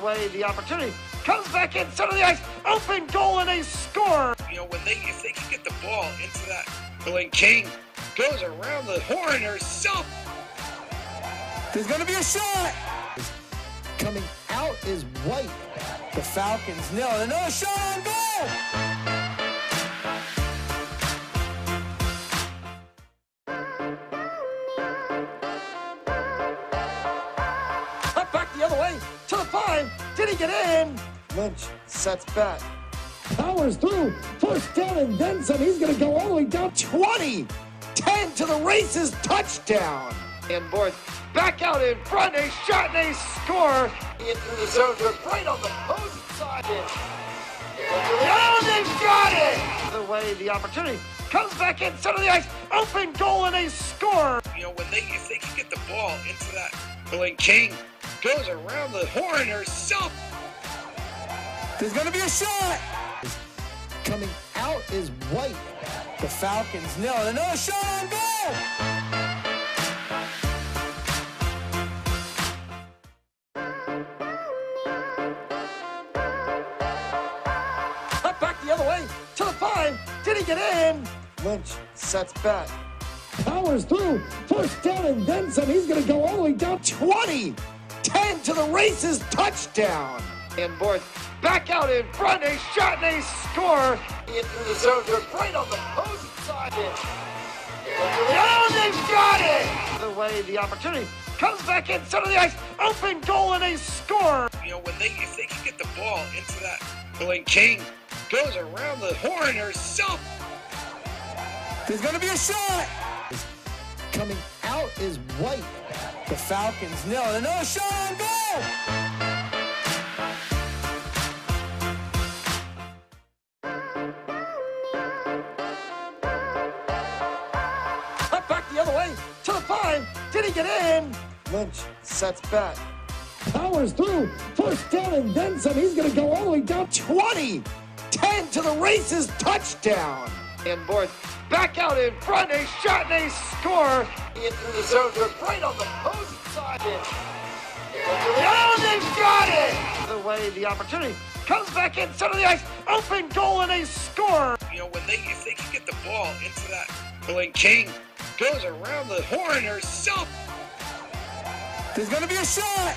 away the opportunity. Comes back in, center of the ice, open goal, and they score. You know, if they can get the ball into that, Billy King goes around the horn herself. There's going to be a shot. Coming out is White. The Falcons nil. Another shot on goal. Up back the other way to the 5. Did he get in? Lynch sets back. Powers through. First down and then some. He's going to go all the way down 20. 10 to the races. Touchdown. And boys back out in front. A shot and they score. In through the zone. They're right on the opposing side. Oh, they've got it. The way the opportunity comes back in, center of the ice, open goal, and they score. You know, if they can get the ball into that, Billy King goes around the horn herself. There's going to be a shot. Coming out is White. The Falcons nil. Another shot on goal. Up back the other way to the 5. Did he get in? Lynch sets back. Powers through. First down and then some. He's going to go all the way down 20. 10 to the races. Touchdown. And boys back out in front. A shot and they score. In through the zone. They're right on the opposing side. Oh, they've got it. The way the opportunity comes back in, center of the ice, open goal, and they score. You know, if they can get the ball into that, Billy King goes around the horn herself. There's going to be a shot. Coming out is White. The Falcons nil. Another shot on goal. Up back the other way to the 5. Did he get in? Lynch sets back. Powers through. First down and then some. He's going to go all the way down 20. 10 to the races. Touchdown. And boys back out in front. A shot and they score. In through the zone. They're right on the opposing side. Oh, they've got it. The way the opportunity comes back in, center of the ice, open goal, and they score. You know, if they can get the ball into that, Billy King goes around the horn herself. There's going to be a shot.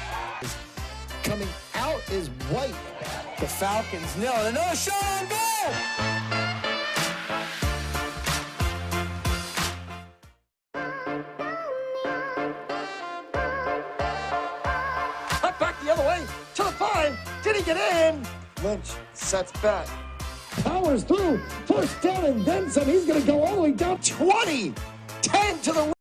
Coming out is White. The Falcons nil. Another shot on goal. Up back the other way to the 5. Did he get in? Lynch sets back. Powers through. First down and then some. He's going to go all the way down 20. 10 to the.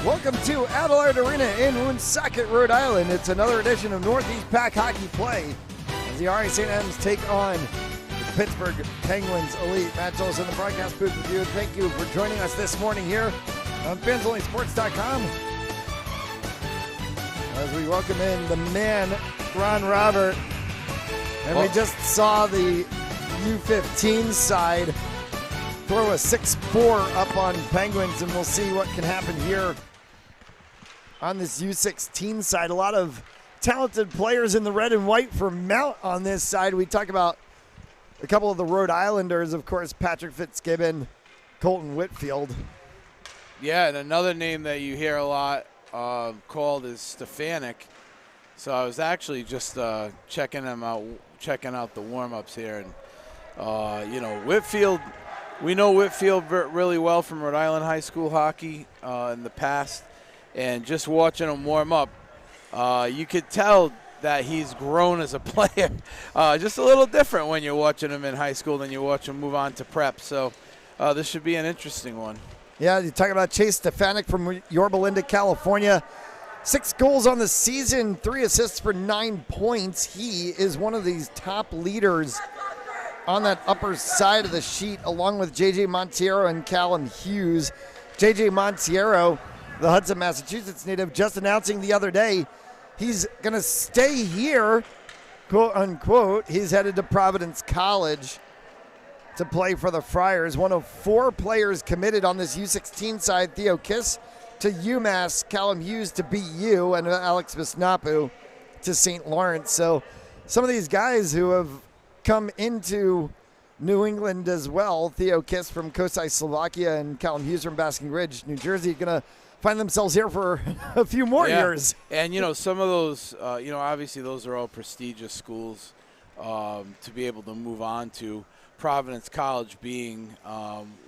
Welcome to Adelaide Arena in Woonsocket, Rhode Island. It's another edition of Northeast Pack Hockey Play as the RA St. M's take on the Pittsburgh Penguins Elite. Matt Jones in the broadcast booth with you. Thank you for joining us this morning here on fansonlysports.com as we welcome in the man, Ron Robert. And we just saw the U15 side throw a 6-4 up on Penguins, and we'll see what can happen here on this U16 side. A lot of talented players in the red and white for Mount on this side. We talk about a couple of the Rhode Islanders, of course, Patrick Fitzgibbon, Colton Whitfield. Yeah, and another name that you hear a lot called is Stefanik. So I was actually just checking out the warm-ups here. And, Whitfield, we know Whitfield really well from Rhode Island high school hockey in the past. And just watching him warm up, you could tell that he's grown as a player. Just a little different when you're watching him in high school than you watch him move on to prep. So this should be an interesting one. Yeah, you're talking about Chase Stefanik from Yorba Linda, California. 6 goals on the season, 3 assists for 9 points. He is one of these top leaders on that upper side of the sheet, along with J.J. Monteiro and Callum Hughes. J.J. Monteiro, the Hudson, Massachusetts native, just announcing the other day he's going to stay here, quote unquote. He's headed to Providence College to play for the Friars. One of 4 players committed on this U16 side: Theo Kiss to UMass, Callum Hughes to BU, and Alex Bisnapu to St. Lawrence. So some of these guys who have come into New England as well, Theo Kiss from Kosai, Slovakia, and Callum Hughes from Basking Ridge, New Jersey, going to find themselves here for a few more years. And, some of those, obviously those are all prestigious schools to be able to move on to. Providence College being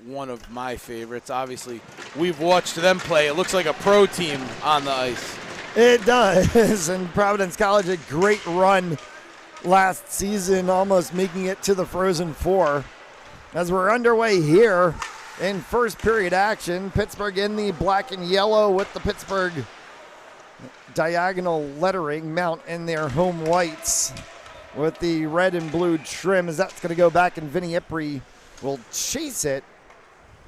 one of my favorites. Obviously, we've watched them play. It looks like a pro team on the ice. It does. And Providence College, a great run last season, almost making it to the Frozen Four. As we're underway here in first period action, Pittsburgh in the black and yellow with the Pittsburgh diagonal lettering, Mount in their home whites with the red and blue trim, as that's going to go back, and Vinny Ipri will chase it,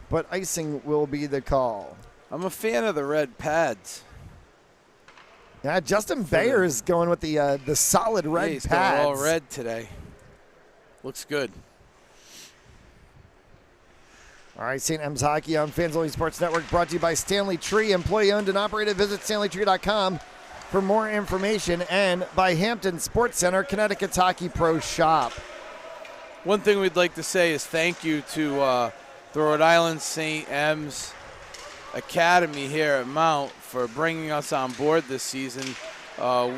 but icing will be the call. I'm a fan of the red pads. Yeah, Justin Bayer's going with the solid red he's pads. Going all red today. Looks good. All right, St. M's Hockey on Fans Only Sports Network, brought to you by Stanley Tree, employee owned and operated. Visit StanleyTree.com for more information, and by Hampton Sports Center, Connecticut's Hockey Pro Shop. One thing we'd like to say is thank you to the Rhode Island St. M's Academy here at Mount for bringing us on board this season. A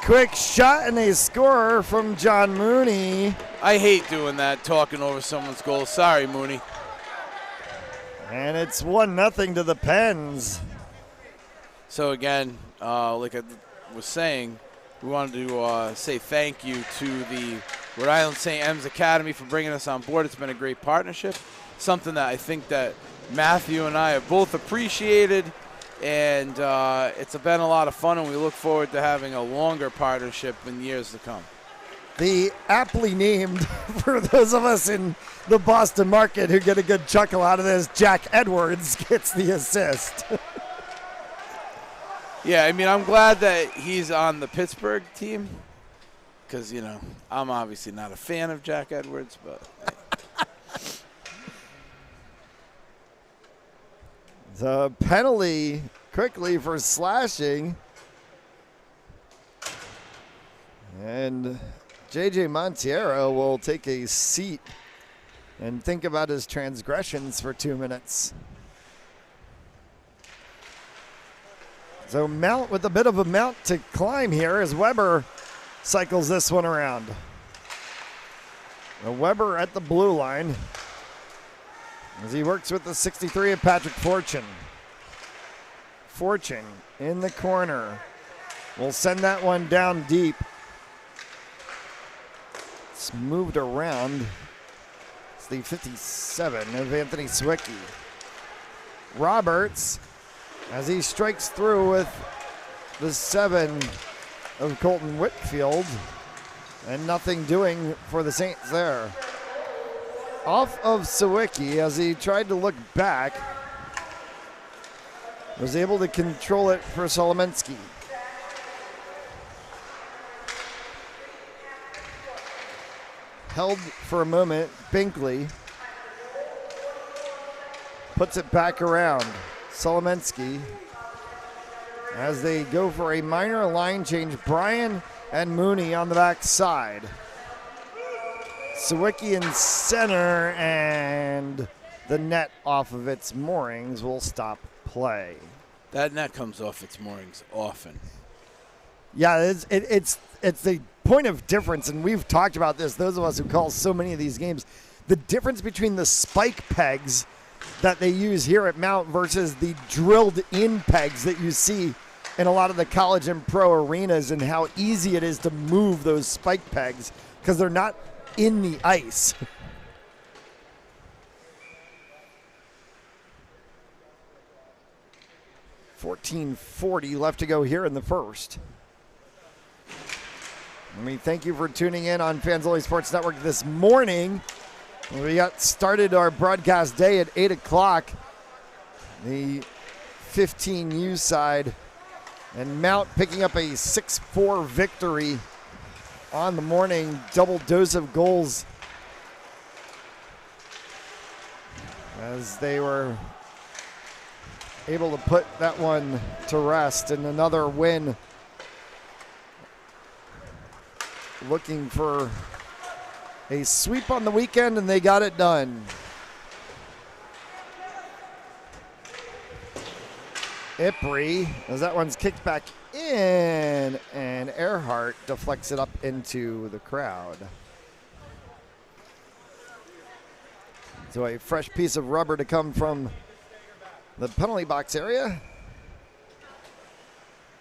quick shot and a score from John Mooney. I hate doing that, talking over someone's goal. Sorry, Mooney. And it's 1-0 to the Pens. So again, like I was saying, we wanted to say thank you to the Rhode Island St. M's Academy for bringing us on board. It's been a great partnership, something that I think that Matthew and I have both appreciated, and it's been a lot of fun, and we look forward to having a longer partnership in years to come. The aptly named, for those of us in the Boston market who get a good chuckle out of this, Jack Edwards gets the assist. Yeah, I mean, I'm glad that he's on the Pittsburgh team because, I'm obviously not a fan of Jack Edwards, but hey. The penalty quickly for slashing. And J.J. Monteiro will take a seat and think about his transgressions for 2 minutes. So Mount with a bit of a mount to climb here as Weber cycles this one around. Now Weber at the blue line as he works with the 63 of Patrick Fortune. Fortune in the corner. We'll send that one down deep. It's moved around. It's the 57 of Anthony Swicky. Roberts, as he strikes through with the 7 of Colton Whitfield, and nothing doing for the Saints there. Off of Sawicki as he tried to look back, was able to control it for Solomensky. Held for a moment, Binkley puts it back around. Solomensky as they go for a minor line change. Bryan and Mooney on the back side. Sawicki in center, and the net off of its moorings will stop play. That net comes off its moorings often. Yeah, it's the point of difference, and we've talked about this, those of us who call so many of these games, the difference between the spike pegs that they use here at Mount versus the drilled in pegs that you see in a lot of the college and pro arenas, and how easy it is to move those spike pegs because they're not in the ice. .14:40 left to go here in the first. We thank you for tuning in on Fans Only Sports Network this morning. We got started our broadcast day at 8 o'clock. The 15U side. And Mount picking up a 6-4 victory on the morning. Double dose of goals as they were able to put that one to rest. And another win, looking for a sweep on the weekend, and they got it done. Ipri, as that one's kicked back in, and Earhart deflects it up into the crowd. So a fresh piece of rubber to come from the penalty box area.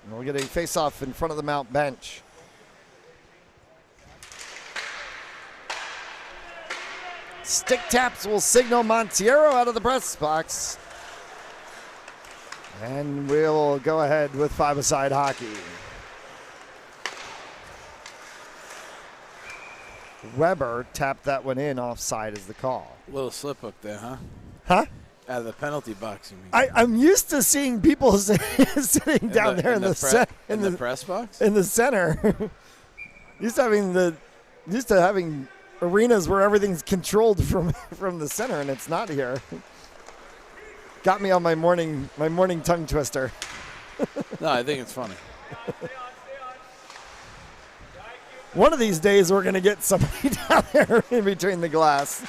And we'll get a face-off in front of the Mount bench. Stick taps will signal Montiero out of the press box. And we'll go ahead with five-a-side hockey. Weber tapped that one in. Offside is the call. Little slip up there, huh? Huh? Out of the penalty box, you mean? I'm used to seeing people sitting down there in the press box? In the center. used to having arenas where everything's controlled from the center, and it's not here. Got me on my morning tongue twister. No, I think it's funny. One of these days, we're going to get somebody down there in between the glass.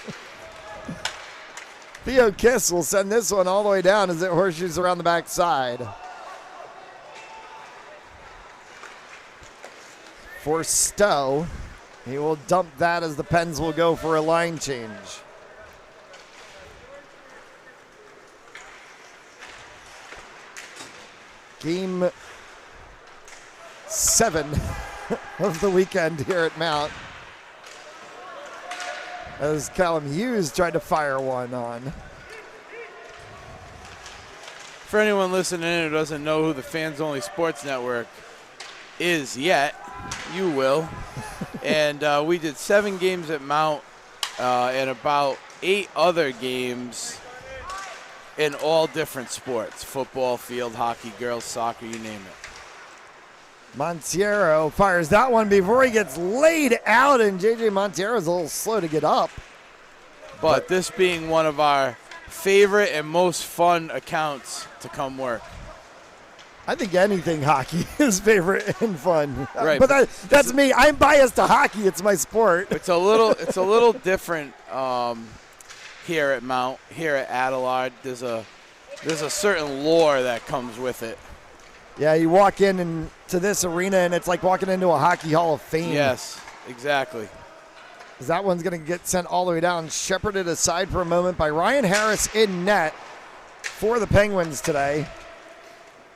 Theo Kiss will send this one all the way down as it horseshoes around the backside. For Stowe, he will dump that as the Pens will go for a line change. Game 7 of the weekend here at Mount, as Callum Hughes tried to fire one on. For anyone listening in who doesn't know who the Fans Only Sports Network is yet, you will. And we did 7 games at Mount and about 8 other games in all different sports: football, field hockey, girls soccer, you name it. Montiero fires that one before he gets laid out, and J.J. Montiero's a little slow to get up. But this being one of our favorite and most fun accounts to come work. I think anything hockey is favorite and fun. Right, but that's me. I'm biased to hockey. It's my sport. It's a little different here at Mount, here at Adelard. There's a certain lore that comes with it. Yeah, you walk into this arena and it's like walking into a hockey hall of fame. Yes, exactly. That one's going to get sent all the way down, shepherded aside for a moment by Ryan Harris in net for the Penguins today.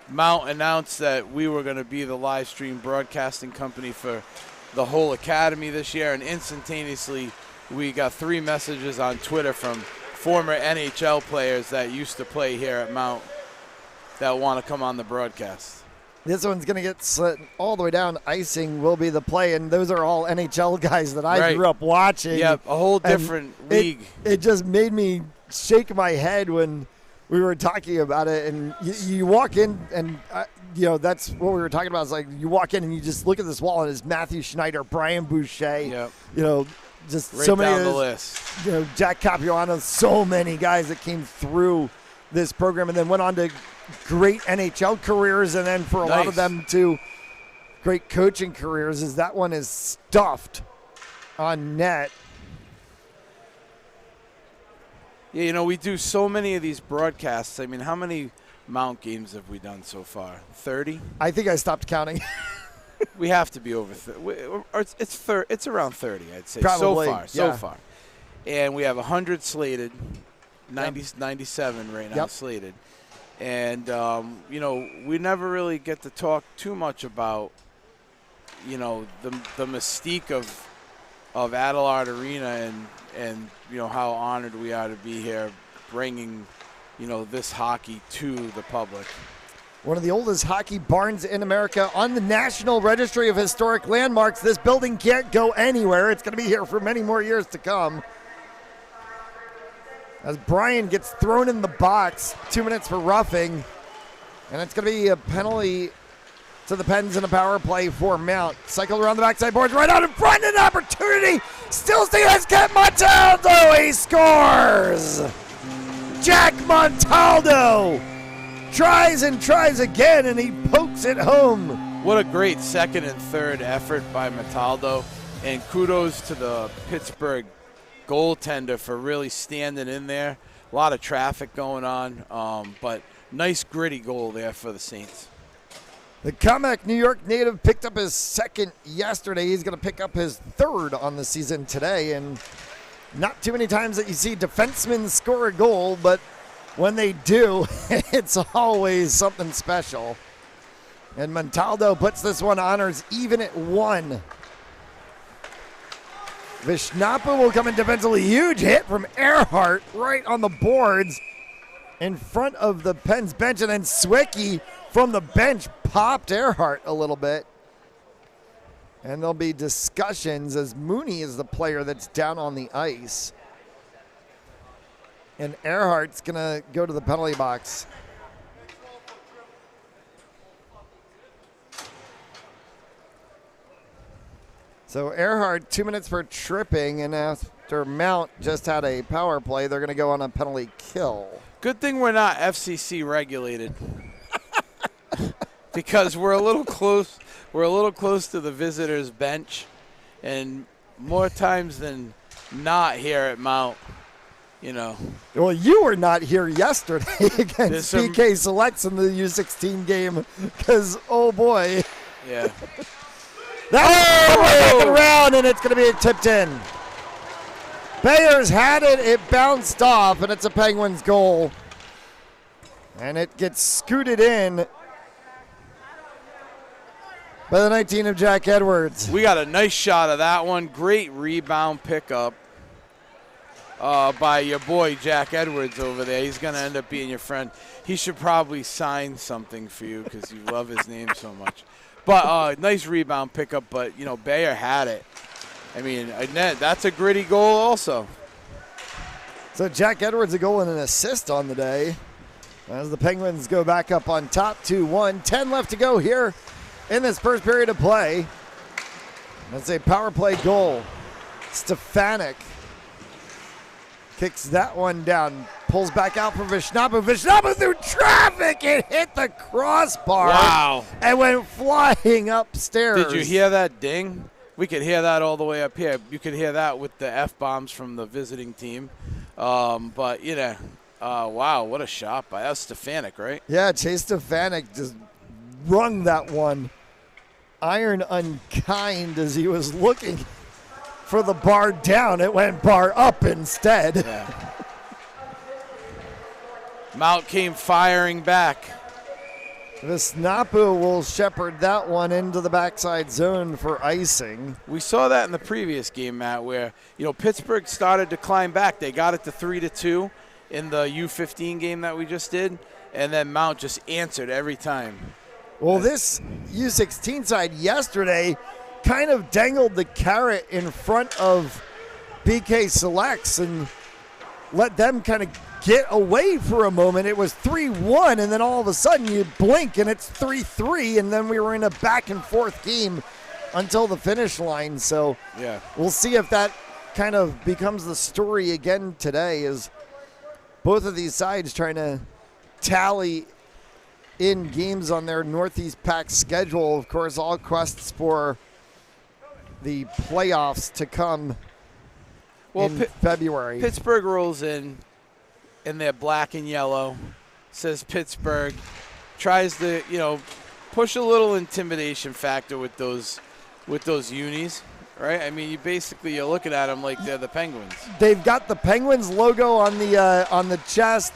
Mount announced that we were going to be the live stream broadcasting company for the whole academy this year, and instantaneously we got 3 messages on Twitter from former NHL players that used to play here at Mount that want to come on the broadcast. This one's going to get sent all the way down. Icing will be the play, and those are all NHL guys that I grew up watching. Yep, a whole different league. It just made me shake my head when we were talking about it. And you walk in, and that's what we were talking about. It's like you walk in and you just look at this wall, and it's Matthew Schneider, Brian Boucher. Yep. Just right so many down the list. Jack Capuano, so many guys that came through this program and then went on to great NHL careers, and then for a lot of them to great coaching careers. As that one is stuffed on net. Yeah, we do so many of these broadcasts. I mean, how many Mount games have we done so far? 30? I think I stopped counting. We have to be over 30. It's around 30, I'd say. Probably, so far. And we have 100 slated, 97 right now slated. And, we never really get to talk too much about, the mystique of Adelard Arena and how honored we are to be here bringing, this hockey to the public. one of the oldest hockey barns in America, on the National Registry of Historic Landmarks. This building can't go anywhere. It's going to be here for many more years to come. As Brian gets thrown in the box, 2 minutes for roughing. And it's going to be a penalty to the Pens and a power play for Mount. Cycled around the backside boards, right out in front, an opportunity. Still Steve has kept Montaldo. He scores. Jack Montaldo tries and tries again, and he pokes it home. What a great second and third effort by Montaldo. And kudos to the Pittsburgh goaltender for really standing in there. A lot of traffic going on, but nice gritty goal there for the Saints. The Comac, New York native, picked up his second yesterday. He's going to pick up his third on the season today. And not too many times that you see defensemen score a goal, but when they do, it's always something special. And Montaldo puts this one honors even at 1. Vishnapa will come in defensively. Huge hit from Earhart right on the boards in front of the Pens bench. And then Swicky from the bench popped Earhart a little bit. And there'll be discussions as Mooney is the player that's down on the ice. And Earhart's going to go to the penalty box. So Earhart, 2 minutes for tripping, and after Mount just had a power play, they're going to go on a penalty kill. Good thing we're not FCC regulated. Because we're a little close. We're a little close to the visitors' bench, and more times than not here at Mount, you know. Well, you were not here yesterday against PK Selects in the U16 game, because oh boy. Yeah. That's back around, and it's going to be tipped in. Bayers had it. It bounced off, and it's a Penguins goal. And it gets scooted in by the 19 of Jack Edwards. We got a nice shot of that one. Great rebound pickup by your boy Jack Edwards over there. He's going to end up being your friend. He should probably sign something for you because you love his name so much. But nice rebound pickup, but, you know, Bayer had it. I mean, that's a gritty goal also. So Jack Edwards a goal and an assist on the day as the Penguins go back up on top 2-1. 10 left to go here in this first period of play. That's a power play goal. Stefanik kicks that one down. Pulls back out for Vishnapa. Vishnapa through traffic. It hit the crossbar. Wow. And went flying upstairs. Did you hear that ding? We could hear that all the way up here. You could hear that with the F-bombs from the visiting team. But, you know, wow, what a shot by us. Stefanik, right? Yeah, Chase Stefanik just wrung that one. Iron unkind as he was looking for the bar down. It went bar up instead. Yeah. Mount came firing back. Visnapu will shepherd that one into the backside zone for icing. We saw that in the previous game, Matt, where, you know, Pittsburgh started to climb back. They got it to 3-2 in the U15 game that we just did, and then Mount just answered every time. Well, this U16 side yesterday kind of dangled the carrot in front of PK Selects and let them kind of get away for a moment. It was 3-1, and then all of a sudden you blink and it's 3-3, and then we were in a back and forth game until the finish line. So yeah, we'll see if that kind of becomes the story again today, as both of these sides trying to tally in games on their Northeast Pack schedule. Of course, all quests for the playoffs to come in February. Pittsburgh rolls in their black and yellow, says Pittsburgh, tries to, you know, push a little intimidation factor with those unis, right? I mean, you're looking at them like they're the Penguins. They've got the Penguins logo on the chest,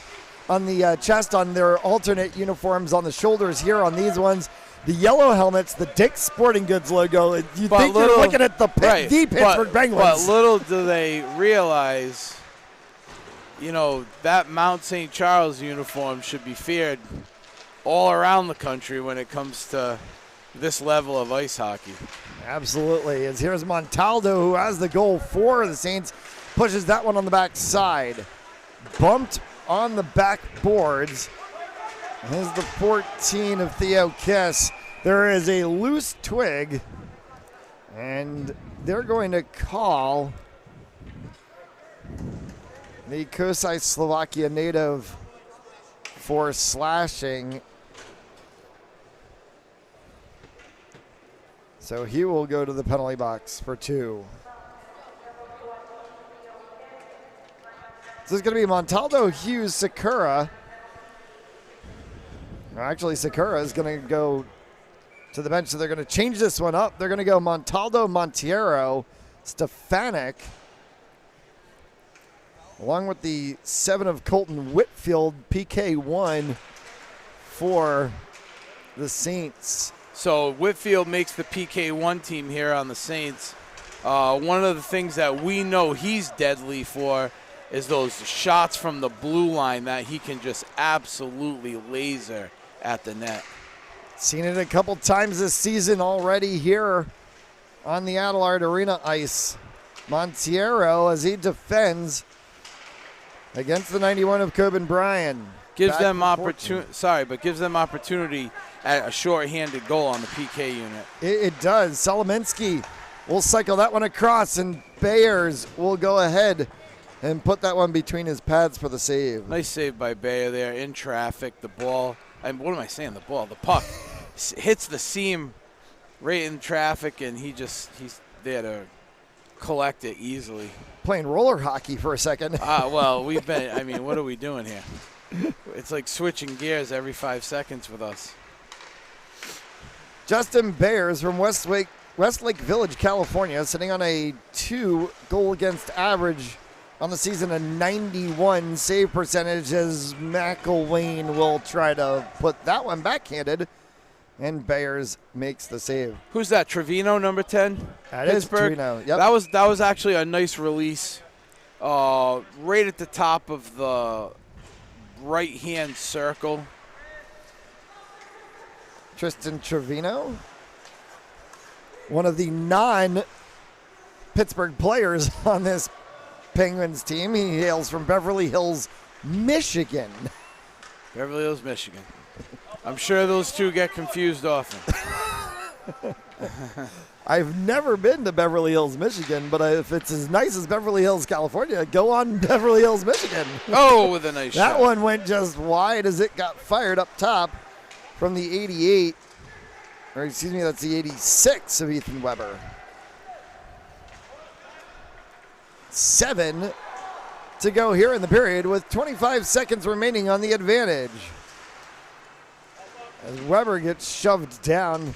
on their alternate uniforms on the shoulders here on these ones. The yellow helmets, the Dick's Sporting Goods logo. You think you're looking at the Pittsburgh Penguins. But little do they realize, you know, that Mount St. Charles uniform should be feared all around the country when it comes to this level of ice hockey. Absolutely. As here's Montaldo, who has the goal for the Saints, pushes that one on the back side. Bumped on the backboards. Here's the 14 of Theo Kiss. There is a loose twig, and they're going to call the Kosai Slovakia native for slashing. So he will go to the penalty box for 2. So it's going to be Montaldo, Hughes, Sakura. Actually, Sakura is going to go to the bench, so they're going to change this one up. They're going to go Montaldo, Montiero, Stefanik, along with the 7 of Colton Whitfield, PK1 for the Saints. So Whitfield makes the PK1 team here on the Saints. One of the things that we know he's deadly for is those shots from the blue line that he can just absolutely laser at the net. Seen it a couple times this season already here on the Adelaide Arena ice. Montiero, as he defends against the 91 of Coben Bryan. Gives them opportunity at a short-handed goal on the PK unit. It does. Solominski will cycle that one across, and Bayers will go ahead and put that one between his pads for the save. Nice save by Bayer there in traffic. The ball, what am I saying? The ball, the puck hits the seam right in traffic, and he's there to collect it easily. Playing roller hockey for a second. Well, what are we doing here? It's like switching gears every 5 seconds with us. Justin Bayers from Westlake Village, California, sitting on a 2 goal against average on the season, a 91 save percentage, as McElwain will try to put that one backhanded, and Bayers makes the save. Who's that? Trevino, number 10? That is Trevino. Yep. That was actually a nice release, right at the top of the right-hand circle. Tristan Trevino, one of the non-Pittsburgh players on this Penguins team. He hails from Beverly Hills, Michigan. Beverly Hills, Michigan. I'm sure those two get confused often. I've never been to Beverly Hills, Michigan, but if it's as nice as Beverly Hills, California, go on Beverly Hills, Michigan. Oh, with a nice shot. That one went just wide as it got fired up top from the 88. Or excuse me, that's the 86 of Ethan Weber. 7 to go here in the period with 25 seconds remaining on the advantage. As Weber gets shoved down,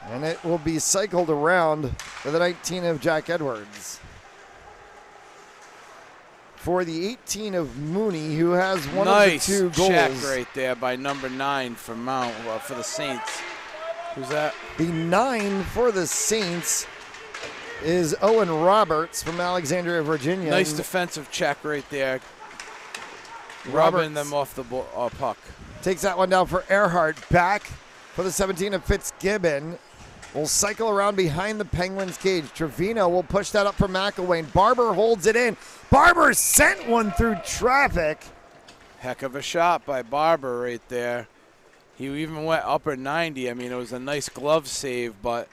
and it will be cycled around for the 19 of Jack Edwards. For the 18 of Mooney, who has one of the 2 goals. Nice check right there by number 9 for for the Saints. Who's that? The 9 for the Saints is Owen Roberts from Alexandria, Virginia. Nice defensive check right there. Rubbing them off the puck. Takes that one down for Earhart. Back for the 17 of Fitzgibbon. Will cycle around behind the Penguins' cage. Trevino will push that up for McElwain. Barber holds it in. Barber sent one through traffic. Heck of a shot by Barber right there. He even went upper 90. I mean, it was a nice glove save, but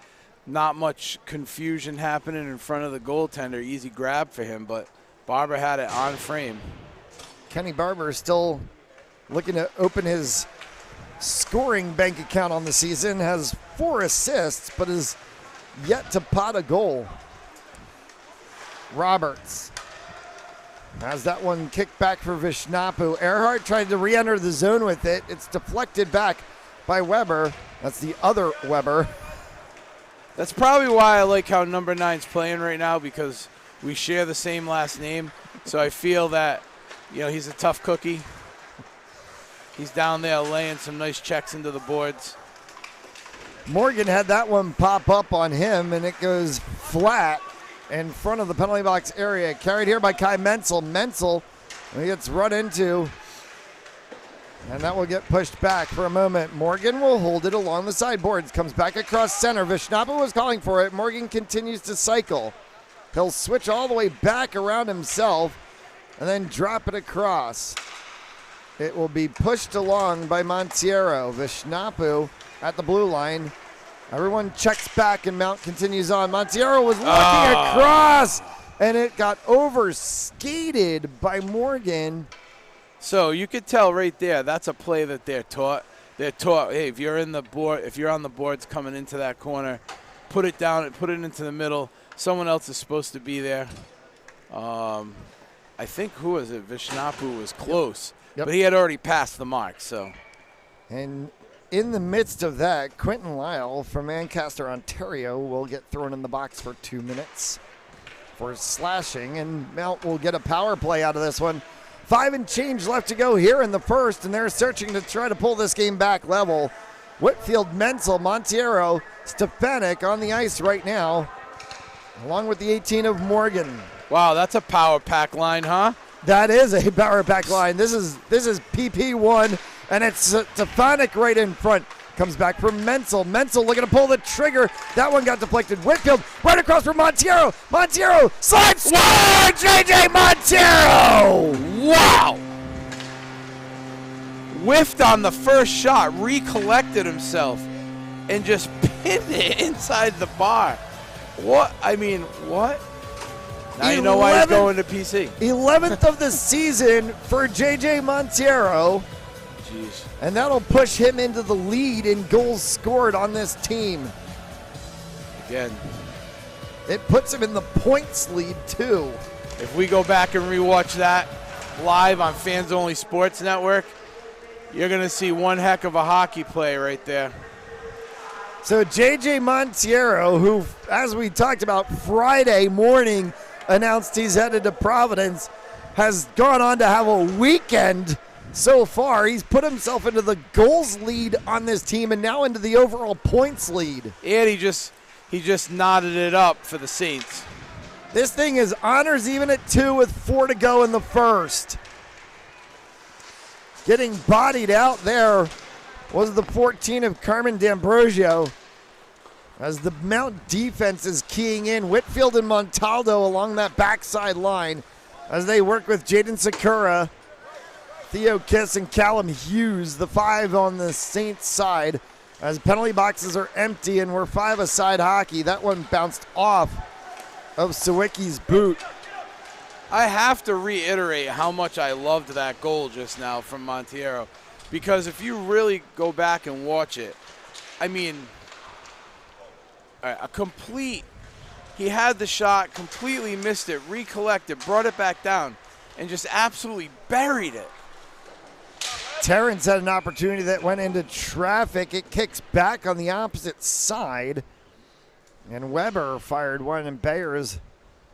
not much confusion happening in front of the goaltender. Easy grab for him, but Barber had it on frame. Kenny Barber is still looking to open his scoring bank account on the season. Has 4 assists, but is yet to pot a goal. Roberts has that one kicked back for Vishnapu. Earhart tried to re-enter the zone with it. It's deflected back by Weber. That's the other Weber. That's probably why I like how number 9's playing right now, because we share the same last name. So I feel that, he's a tough cookie. He's down there laying some nice checks into the boards. Morgan had that one pop up on him, and it goes flat in front of the penalty box area. Carried here by Kai Menzel. Menzel, he gets run into And that will get pushed back for a moment. Morgan will hold it along the sideboards. Comes back across center. Vishnapa was calling for it. Morgan continues to cycle. He'll switch all the way back around himself and then drop it across. It will be pushed along by Montiero. Vishnapu at the blue line. Everyone checks back and Mount continues on. Montiero was looking across and it got over-skated by Morgan. So you could tell right there, that's a play that they're taught. They're taught, hey, if you're on the boards coming into that corner, put it down, put it into the middle. Someone else is supposed to be there. I think, who was it? Vishnapu was close, but he had already passed the mark. So, and in the midst of that, Quentin Lyle from Ancaster, Ontario, will get thrown in the box for 2 minutes for slashing, and Mount will get a power play out of this one. 5 and change left to go here in the first, and they're searching to try to pull this game back level. Whitfield, Menzel, Montiero, Stefanik on the ice right now, along with the 18 of Morgan. Wow, that's a power pack line, huh? That is a power pack line. This is PP1, and it's Stefanik right in front. Comes back from Menzel. Menzel looking to pull the trigger. That one got deflected. Whitfield right across from Montiero. Montiero slides. Score! J.J. Montiero! Wow! Whiffed on the first shot, recollected himself, and just pinned it inside the bar. What? I mean, what? Now you know why he's going to PC. 11th of the season for J.J. Montiero. Jeez. And that'll push him into the lead in goals scored on this team. Again. It puts him in the points lead, too. If we go back and rewatch that live on Fans Only Sports Network, you're going to see one heck of a hockey play right there. So J.J. Montiero, who, as we talked about Friday morning, announced he's headed to Providence, has gone on to have a weekend so far. He's put himself into the goals lead on this team and now into the overall points lead. And he just knotted it up for the Saints. This thing is honors even at 2 with 4 to go in the first. Getting bodied out there was the 14 of Carmen D'Ambrosio. As the Mount defense is keying in, Whitfield and Montaldo along that backside line as they work with Jaden Sakura, Theo Kiss, and Callum Hughes, the 5 on the Saints side, as penalty boxes are empty and we're 5-a-side hockey. That one bounced off of Sawicki's boot. I have to reiterate how much I loved that goal just now from Montiero, because if you really go back and watch it, I mean, he had the shot, completely missed it, recollected, brought it back down, and just absolutely buried it. Terrence had an opportunity that went into traffic. It kicks back on the opposite side. And Weber fired one, and Bayers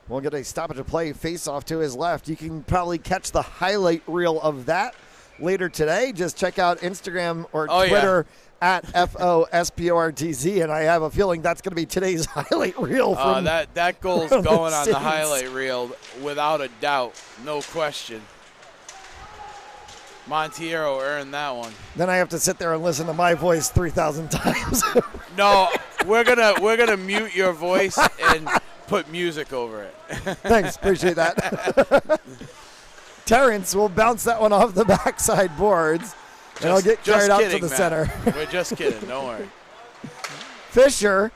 will get a stoppage of play face-off to his left. You can probably catch the highlight reel of that later today. Just check out Instagram or Twitter at FOSPORTZ, and I have a feeling that's going to be today's highlight reel. From that goal's going on the highlight reel without a doubt, no question. Montiero earned that one. Then I have to sit there and listen to my voice 3,000 times. No, we're gonna mute your voice and put music over it. Thanks, appreciate that. Terrence will bounce that one off the backside boards, and I'll get carried out to the center. We're just kidding, don't worry. Fisher,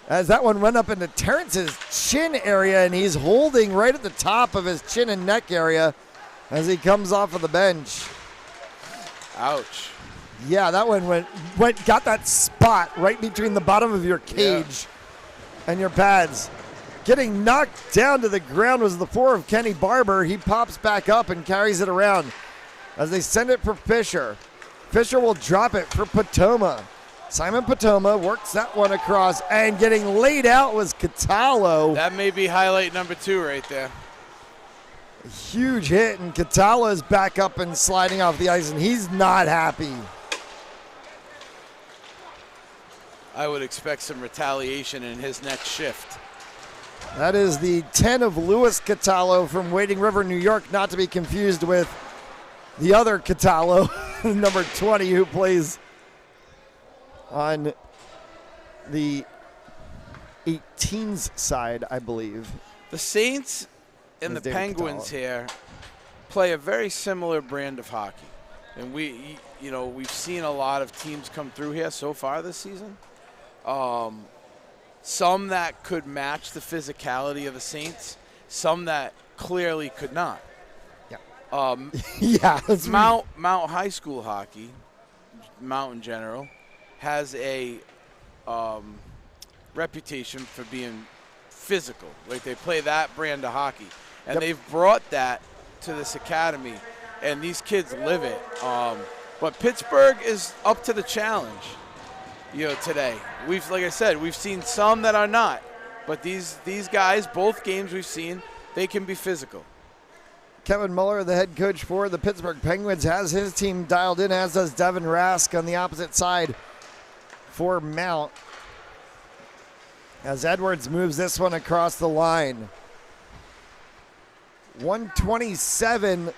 as that one went up into Terrence's chin area, and he's holding right at the top of his chin and neck area as he comes off of the bench. Ouch. Yeah, that one got that spot right between the bottom of your cage and your pads. Getting knocked down to the ground was the 4 of Kenny Barber. He pops back up and carries it around as they send it for Fisher. Fisher will drop it for Potoma. Simon Potoma works that one across, and getting laid out was Catalo. That may be highlight number 2 right there. A huge hit, and Catala is back up and sliding off the ice, and he's not happy. I would expect some retaliation in his next shift. That is the 10 of Louis Catalo from Wading River, New York, not to be confused with the other Catalo, number 20, who plays on the 18s side, I believe. The Saints and the Penguins here play a very similar brand of hockey. And we've seen a lot of teams come through here so far this season. Some that could match the physicality of the Saints, some that clearly could not. Yeah. Mount High School hockey, Mount in general, has a reputation for being physical. Like, they play that brand of hockey. And they've brought that to this academy, and these kids live it. But Pittsburgh is up to the challenge, today. Like I said, we've seen some that are not. But these guys, both games we've seen, they can be physical. Kevin Muller, the head coach for the Pittsburgh Penguins, has his team dialed in, as does Devin Rask on the opposite side for Mount. As Edwards moves this one across the line. 1:27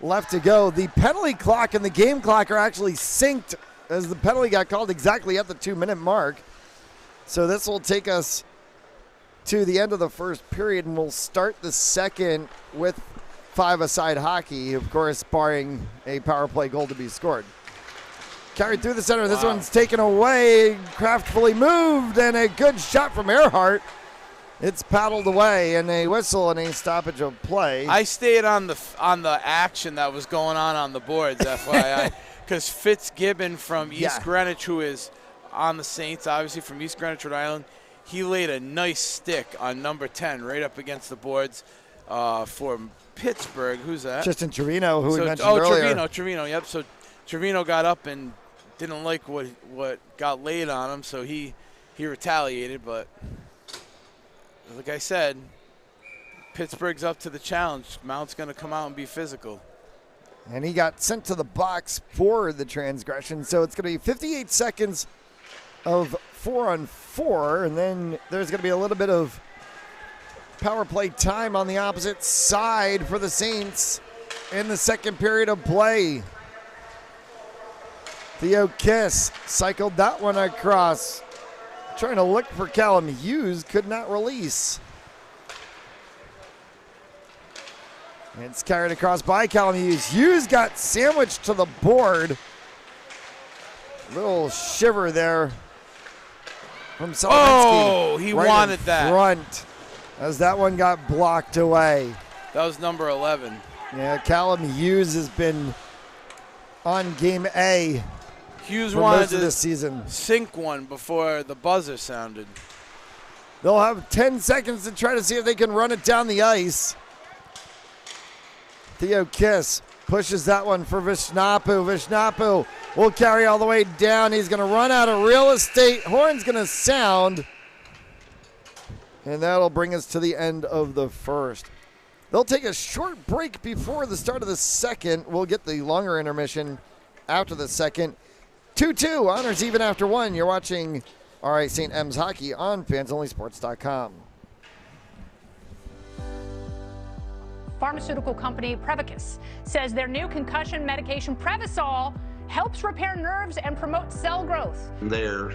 left to go. The penalty clock and the game clock are actually synced, as the penalty got called exactly at the 2-minute mark. So this will take us to the end of the first period, and we'll start the second with five-a-side hockey, of course, barring a power play goal to be scored. Carried through the center. This one's taken away. Craftfully moved, and a good shot from Earhart. It's paddled away, and a whistle and a stoppage of play. I stayed on the action that was going on the boards, FYI, because Fitzgibbon from East Greenwich, who is on the Saints, obviously from East Greenwich, Rhode Island, he laid a nice stick on number 10 right up against the boards for Pittsburgh. Who's that? Tristan Trevino, who we mentioned earlier. Trevino, yep. So Trevino got up and didn't like what got laid on him, so he retaliated. But like I said, Pittsburgh's up to the challenge. Mount's going to come out and be physical. And he got sent to the box for the transgression, so it's going to be 58 seconds of 4-on-4, and then there's going to be a little bit of power play time on the opposite side for the Saints in the second period of play. Theo Kiss cycled that one across. Trying to look for Callum Hughes, could not release. It's carried across by Callum Hughes. Hughes got sandwiched to the board. Little shiver there from Solomitsky. Oh, he right wanted in that. Front, as that one got blocked away. That was number 11. Yeah, Callum Hughes has been on game A. Hughes for wanted most of to this season. sink one before the buzzer sounded. They'll have 10 seconds to try to see if they can run it down the ice. Theo Kiss pushes that one for Vishnapu. Vishnapu will carry all the way down. He's going to run out of real estate. Horn's going to sound. And that'll bring us to the end of the first. They'll take a short break before the start of the second. We'll get the longer intermission after the second. 2-2, honors even after one. You're watching RI St. M's Hockey on fansonlysports.com. Pharmaceutical company Prevacus says their new concussion medication Prevacol helps repair nerves and promote cell growth.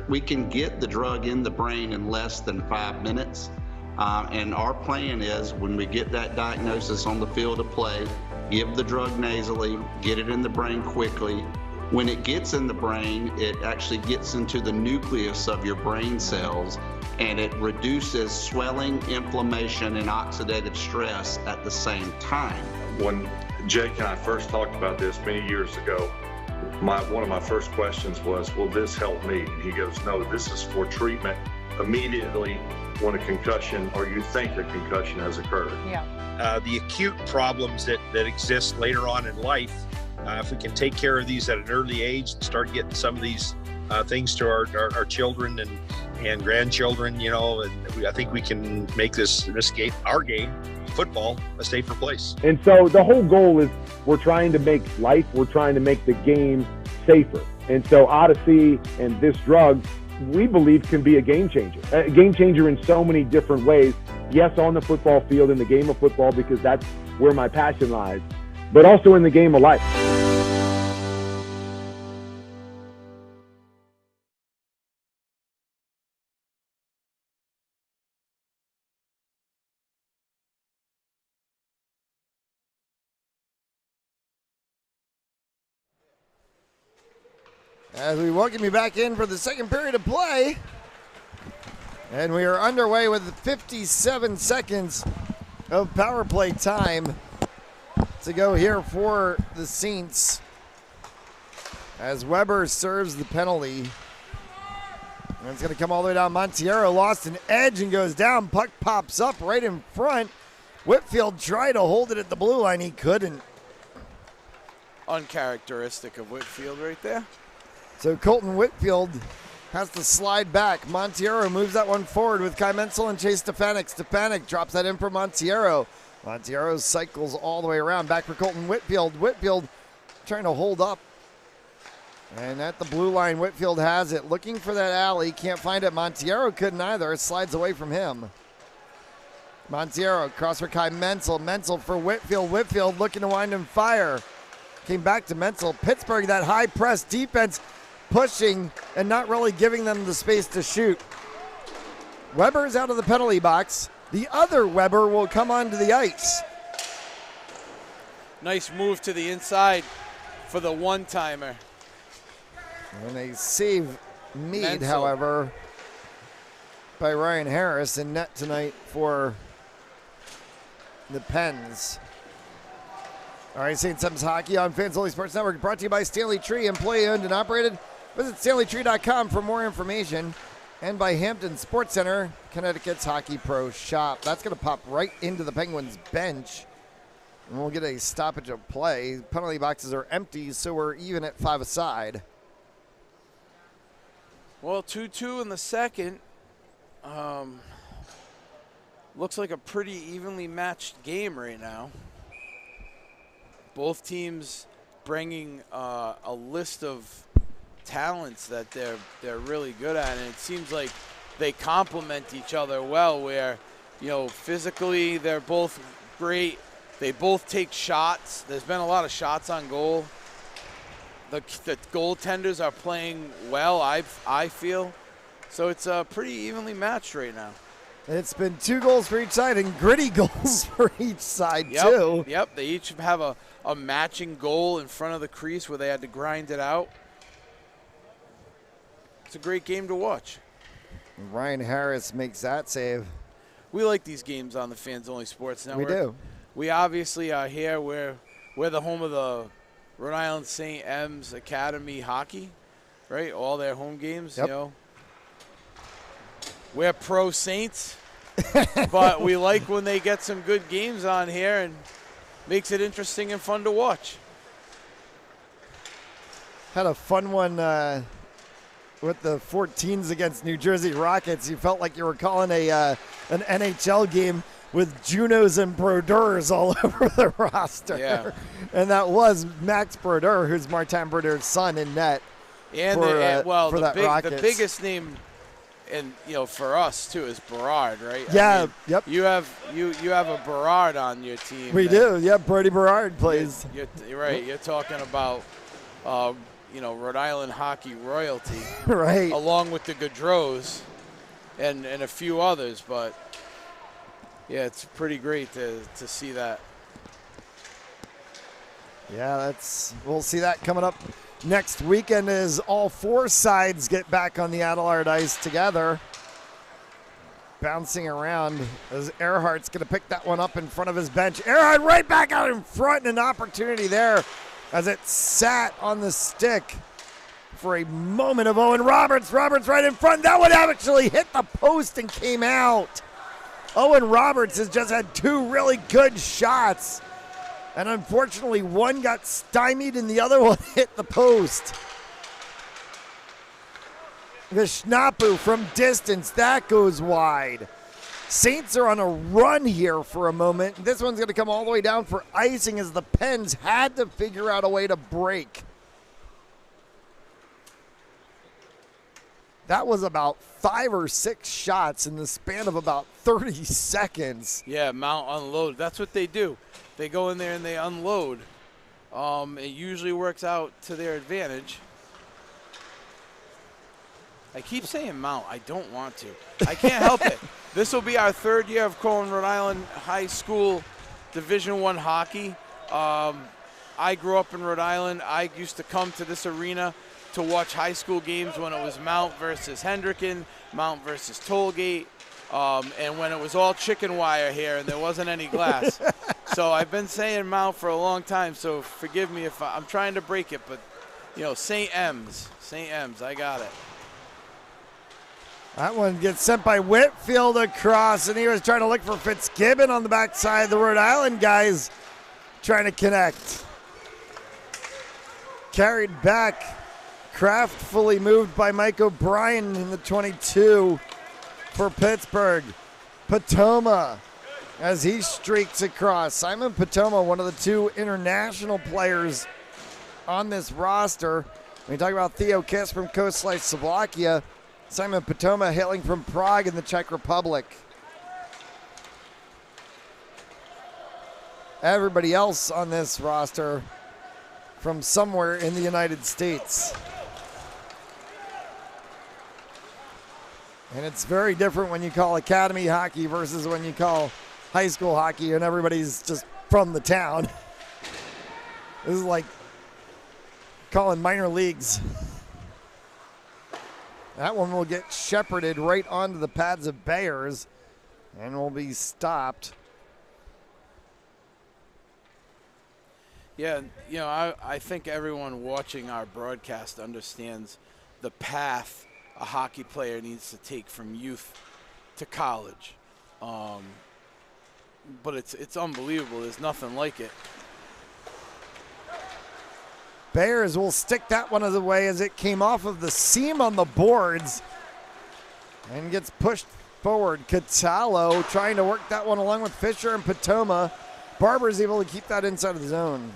We can get the drug in the brain in less than 5 minutes. And our plan is, when we get that diagnosis on the field of play, give the drug nasally, get it in the brain quickly. When it gets in the brain, it actually gets into the nucleus of your brain cells, and it reduces swelling, inflammation, and oxidative stress at the same time. When Jake and I first talked about this many years ago, one of my first questions was, will this help me? And he goes, no, this is for treatment immediately when a concussion, or you think a concussion has occurred. Yeah. The acute problems that exist later on in life, if we can take care of these at an early age and start getting some of these things to our children and grandchildren, and I think we can make this game, our game, football, a safer place. And so the whole goal is we're trying to make the game safer. And so Odyssey and this drug, we believe, can be a game changer in so many different ways. Yes, on the football field, in the game of football, because that's where my passion lies. but also in the game of life. As we welcome you back in for the second period of play. And we are underway with 57 seconds of power play time to go here for the Saints. As Weber serves the penalty. And it's going to come all the way down. Monteiro lost an edge and goes down. Puck pops up right in front. Whitfield tried to hold it at the blue line. He couldn't. Uncharacteristic of Whitfield right there. So Colton Whitfield has to slide back. Monteiro moves that one forward with Kai Menzel and Chase Stefanik. Stefanik drops that in for Monteiro. Monteiro cycles all the way around. Back for Colton Whitfield. Whitfield trying to hold up. And at the blue line, Whitfield has it. Looking for that alley. Can't find it. Monteiro couldn't either. It slides away from him. Monteiro cross for Kai Menzel. Menzel for Whitfield. Whitfield looking to wind and fire. Came back to Menzel. Pittsburgh, that high press defense, pushing and not really giving them the space to shoot. Weber's out of the penalty box. The other Weber will come onto the ice. Nice move to the inside for the one-timer. And a save made, Menzel, however, by Ryan Harris in net tonight for the Pens. All right, St. Simons Hockey on Fans Only Sports Network, brought to you by Stanley Tree, employee owned and operated. Visit StanleyTree.com for more information. And by Hampton Sports Center, Connecticut's Hockey Pro Shop. That's going to pop right into the Penguins bench. And we'll get a stoppage of play. Penalty boxes are empty, so we're even at 5 aside. Well, 2-2 in the second. Looks like a pretty evenly matched game right now. Both teams bringing a list of talents that they're really good at, and it seems like they complement each other well, where, you know, physically they're both great. They both take shots. There's been a lot of shots on goal. The goaltenders are playing well, I feel. So it's pretty evenly matched right now. It's been 2 goals for each side and gritty goals for each side, too. Yep, they each have a matching goal in front of the crease where they had to grind it out. It's a great game to watch. Ryan Harris makes that save. We like these games on the Fans Only Sports Network. We do. We obviously are here. We're the home of the Rhode Island St. M's Academy hockey, right? All their home games, yep. You know. We're pro Saints, but we like when they get some good games on here and makes it interesting and fun to watch. Had a fun one with the 14s against New Jersey Rockets. You felt like you were calling an NHL game with Junos and Brodeurs all over the roster. Yeah. And that was Max Brodeur, who's Martin Brodeur's son, in net. And the biggest name, and you know, for us too, is Berard, right? Yeah. I mean, yep. You have a Berard on your team. We do. Yeah, Brody Berard plays. You're right. You're talking about, you know, Rhode Island hockey royalty, right? Along with the Gaudreaus and a few others, but yeah, it's pretty great to see that. Yeah, we'll see that coming up next weekend as all 4 sides get back on the Adelard ice together. Bouncing around as Earhart's going to pick that one up in front of his bench. Earhart right back out in front, and an opportunity there as it sat on the stick for a moment of Owen Roberts. Roberts right in front. That one actually hit the post and came out. Owen Roberts has just had 2 really good shots. And unfortunately, one got stymied and the other one hit the post. Vishnapu from distance, that goes wide. Saints are on a run here for a moment. This one's going to come all the way down for icing as the Pens had to figure out a way to break. That was about 5 or 6 shots in the span of about 30 seconds. Yeah, mount, unload. That's what they do. They go in there and they unload. It usually works out to their advantage. I keep saying Mount. I don't want to. I can't help it. This will be our 3rd year of calling Rhode Island High School Division I hockey. I grew up in Rhode Island. I used to come to this arena to watch high school games when it was Mount versus Hendricken, Mount versus Tollgate, and when it was all chicken wire here and there wasn't any glass. So I've been saying Mount for a long time, so forgive me if I'm trying to break it, but, you know, St. M's, I got it. That one gets sent by Whitfield across, and he was trying to look for Fitzgibbon on the backside. The Rhode Island guys trying to connect. Carried back, craftfully moved by Mike O'Brien in the 22 for Pittsburgh. Patoma as he streaks across. Simon Patoma, one of the 2 international players on this roster. When you talk about Theo Kiss from Coast-Slice Slovakia, Simon Patoma hailing from Prague in the Czech Republic. Everybody else on this roster from somewhere in the United States. And it's very different when you call academy hockey versus when you call high school hockey and everybody's just from the town. This is like calling minor leagues. That one will get shepherded right onto the pads of Bayers and will be stopped. Yeah, you know, I think everyone watching our broadcast understands the path a hockey player needs to take from youth to college. But it's unbelievable. There's nothing like it. Bears will stick that one away as it came off of the seam on the boards and gets pushed forward. Catallo trying to work that one along with Fisher and Patoma. Barber's able to keep that inside of the zone.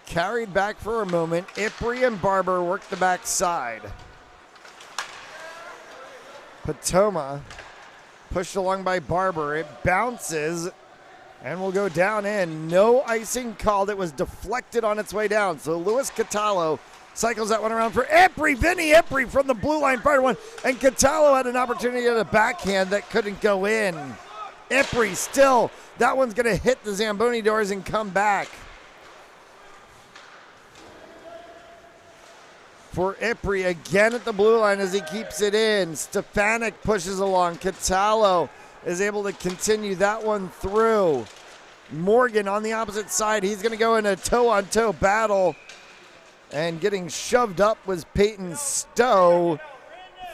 Carried back for a moment. Ipri and Barber work the backside. Patoma pushed along by Barber. It bounces and will go down in. No icing called. It was deflected on its way down. So Louis Catallo cycles that one around for Ipri. Vinny Ipri from the blue line fired one. And Catallo had an opportunity at a backhand that couldn't go in. Ipri still. That one's going to hit the Zamboni doors and come back. For Ipri again at the blue line as he keeps it in. Stefanik pushes along. Catallo is able to continue that one through. Morgan on the opposite side. He's going to go in a toe-on-toe battle. And getting shoved up was Peyton Stowe.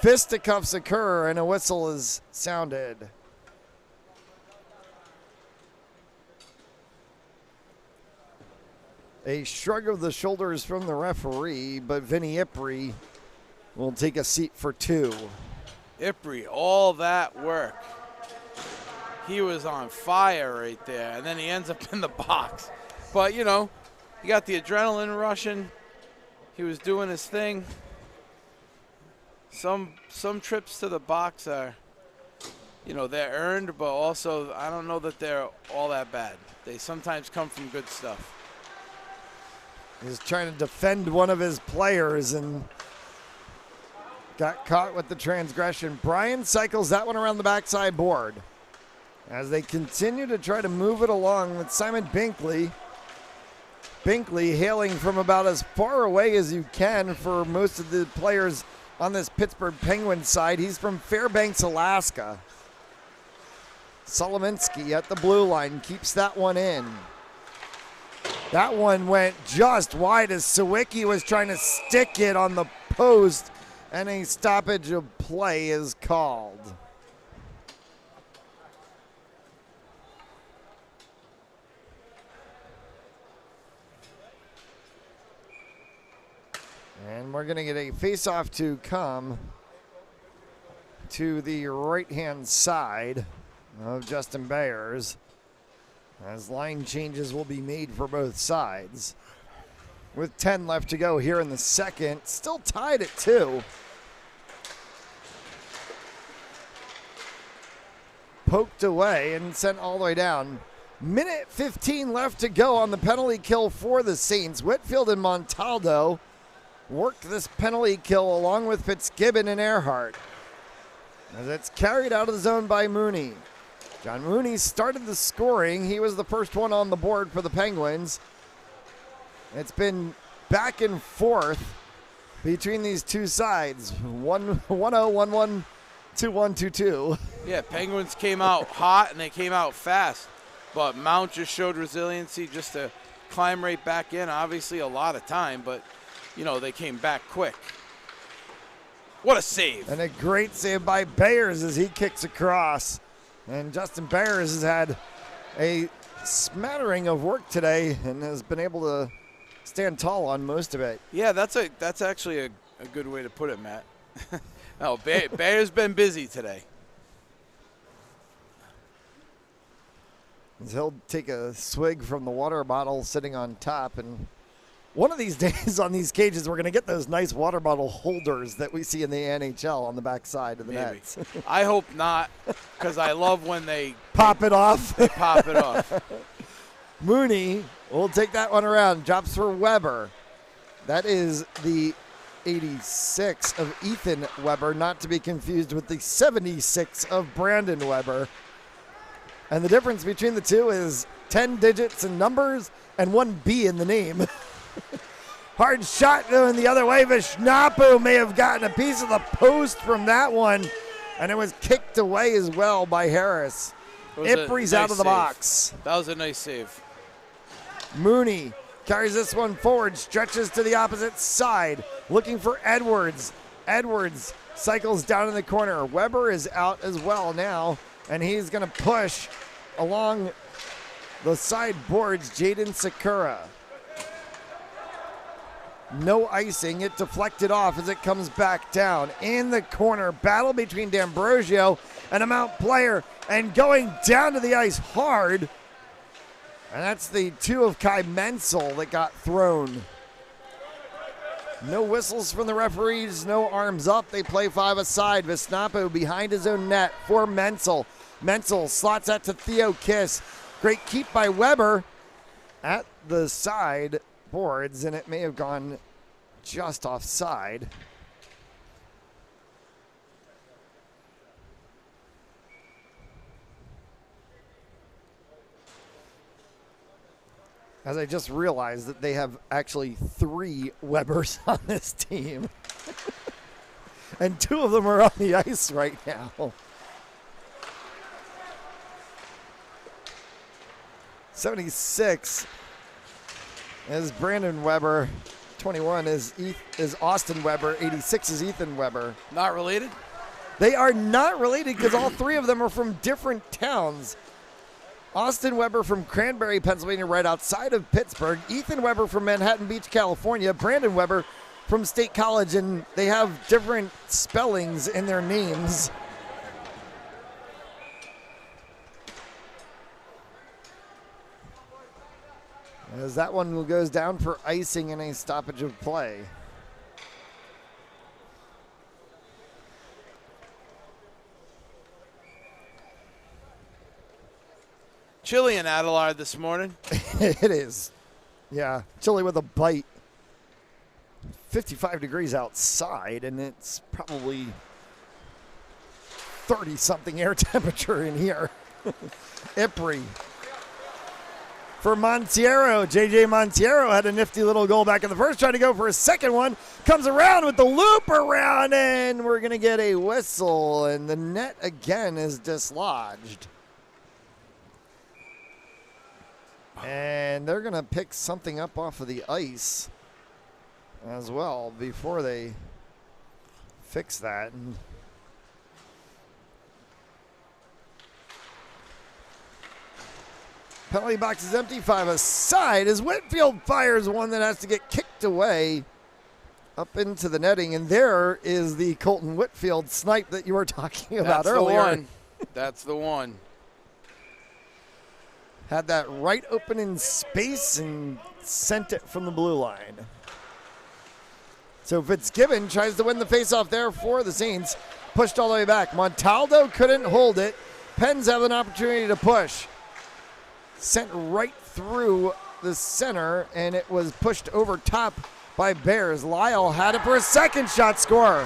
Fisticuffs occur and a whistle is sounded. A shrug of the shoulders from the referee, but Vinny Ipri will take a seat for 2. Ipri, all that work. He was on fire right there, and then he ends up in the box. But, you know, he got the adrenaline rushing. He was doing his thing. Some trips to the box are, you know, they're earned, but also I don't know that they're all that bad. They sometimes come from good stuff. He's trying to defend one of his players and got caught with the transgression. Brian cycles that one around the backside board as they continue to try to move it along with Simon Binkley. Binkley hailing from about as far away as you can for most of the players on this Pittsburgh Penguins side. He's from Fairbanks, Alaska. Solominski at the blue line keeps that one in. That one went just wide as Sawicki was trying to stick it on the post, and a stoppage of play is called. And we're going to get a face-off to come to the right-hand side of Justin Bayers, as line changes will be made for both sides. With 10 left to go here in the second, still tied at 2. Poked away and sent all the way down. Minute 15 left to go on the penalty kill for the Saints. Whitfield and Montaldo worked this penalty kill along with Fitzgibbon and Earhart, as it's carried out of the zone by Mooney. John Mooney started the scoring. He was the first one on the board for the Penguins. It's been back and forth between these two sides. 1-0, 1-1, 2-1, 2-2. Yeah, Penguins came out hot and they came out fast. But Mount just showed resiliency just to climb right back in. Obviously a lot of time, but, you know, they came back quick. What a save. And a great save by Bayers as he kicks across. And Justin Bayers has had a smattering of work today and has been able to stand tall on most of it. Yeah, that's actually a good way to put it, Matt. No, Bayer's been busy today. He'll take a swig from the water bottle sitting on top, and one of these days on these cages, we're going to get those nice water bottle holders that we see in the NHL on the back side of the nets. I hope not, because I love when they pop it off. They pop it off. Mooney will take that one around. Drops for Weber. That is the 86 of Ethan Weber, not to be confused with the 76 of Brandon Weber. And the difference between the two is 10 digits in numbers and one B in the name. Hard shot going the other way. Vishnapu may have gotten a piece of the post from that one, and it was kicked away as well by Harris. Ipre's out of the box. That was a nice save. Mooney carries this one forward, stretches to the opposite side, looking for Edwards. Edwards cycles down in the corner. Weber is out as well now, and he's going to push along the side boards Jaden Sakura. No icing. It deflected off as it comes back down. In the corner, battle between D'Ambrosio and a Mount player, and going down to the ice hard. And that's the 2 of Kai Menzel that got thrown. No whistles from the referees, no arms up. They play 5 aside. Vesnapo behind his own net for Menzel. Menzel slots that to Theo Kiss. Great keep by Weber at the side boards, and it may have gone just offside. As I just realized that they have actually 3 Webers on this team. And 2 of them are on the ice right now. 76 is Brandon Weber. 21 is Austin Weber. 86 is Ethan Weber. Not related? They are not related because all 3 of them are from different towns. Austin Weber from Cranberry, Pennsylvania, right outside of Pittsburgh. Ethan Weber from Manhattan Beach, California. Brandon Weber from State College, and they have different spellings in their names. As that one goes down for icing and a stoppage of play. Chilly in Adelaide this morning. It is. Yeah, chilly with a bite. 55 degrees outside, and it's probably 30-something air temperature in here. Ipre. For Montiero, J.J. Montiero had a nifty little goal back in the first, trying to go for a second one. Comes around with the loop around, and we're going to get a whistle, and the net again is dislodged. And they're going to pick something up off of the ice as well before they fix that. And penalty box is empty, 5 aside as Whitfield fires one that has to get kicked away up into the netting. And there is the Colton Whitfield snipe that you were talking about earlier. That's the one. That's the one. Had that right open in space and sent it from the blue line. So Fitzgibbon tries to win the faceoff there for the Saints. Pushed all the way back. Montaldo couldn't hold it. Pens have an opportunity to push. sent right through the center, and it was pushed over top by Bears. Lyle had it for a second shot score.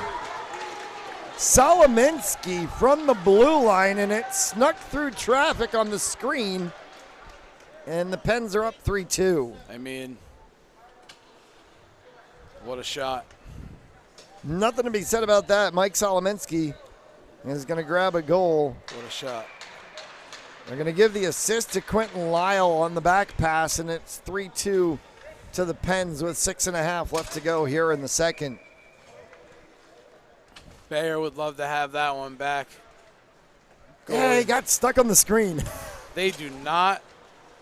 Solominski from the blue line, and it snuck through traffic on the screen, and the Pens are up 3-2. I mean, what a shot. Nothing to be said about that. Mike Solominski is going to grab a goal. What a shot. They're going to give the assist to Quentin Lyle on the back pass, and it's 3-2 to the Pens with 6.5 left to go here in the second. Bayer would love to have that one back. Yeah, he got stuck on the screen. They do not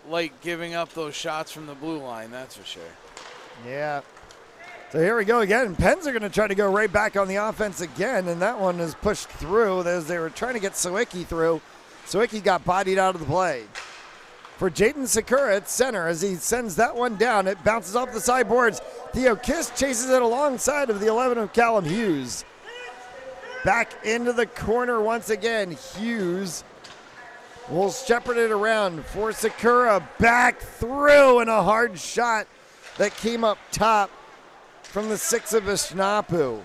like giving up those shots from the blue line, that's for sure. Yeah. So here we go again. Pens are going to try to go right back on the offense again, and that one is pushed through as they were trying to get Sawicki through. Sawicki got bodied out of the play. For Jaden Sakura at center as he sends that one down. It bounces off the sideboards. Theo Kiss chases it alongside of the 11 of Callum Hughes. Back into the corner once again. Hughes will shepherd it around for Sakura. Back through, and a hard shot that came up top from the 6 of Ishnapu.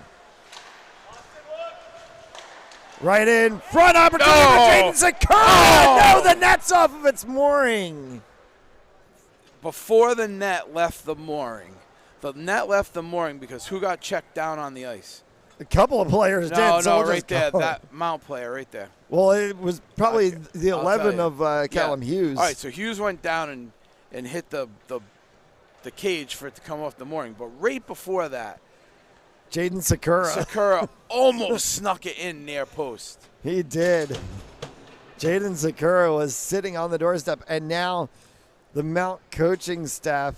Right in front, opportunity for Jaden Sakura. No, the net's off of its mooring. Before the net left the mooring. The net left the mooring because who got checked down on the ice? A couple of players did. No, right there. That Mount player right there. Well, it was probably the 11 of Callum Hughes. All right, so Hughes went down and hit the cage for it to come off the mooring. But right before that, Jaden Sakura almost snuck it in near post. He did. Jaden Sakura was sitting on the doorstep, and now the Mount coaching staff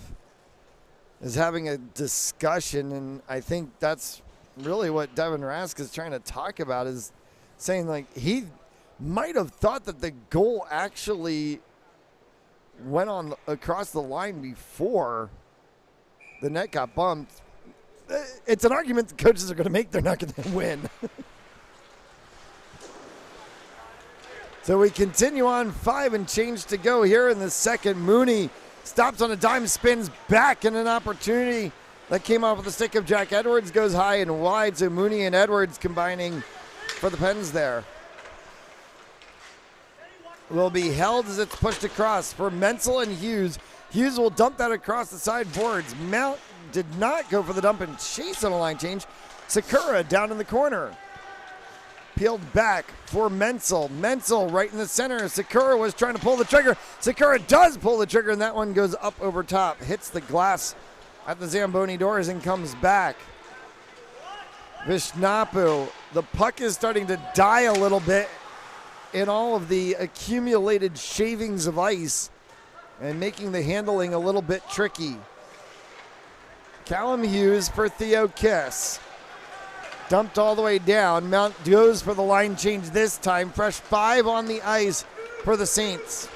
is having a discussion, and I think that's really what Devin Rask is trying to talk about, is saying like he might have thought that the goal actually went on across the line before the net got bumped. It's an argument the coaches are going to make. They're not going to win. So we continue on, 5 and change to go here in the second. Mooney stops on a dime, spins back, and an opportunity that came off of the stick of Jack Edwards goes high and wide. So Mooney and Edwards combining for the Pens there. Will be held as it's pushed across for Menzel and Hughes. Hughes will dump that across the sideboards. Mount did not go for the dump and chase on a line change. Sakura down in the corner. Peeled back for Menzel. Menzel right in the center. Sakura was trying to pull the trigger. Sakura does pull the trigger, and that one goes up over top. Hits the glass at the Zamboni doors and comes back. Vishnapu. The puck is starting to die a little bit in all of the accumulated shavings of ice and making the handling a little bit tricky. Callum Hughes for Theo Kiss. Dumped all the way down. Mount goes for the line change this time. Fresh 5 on the ice for the Saints.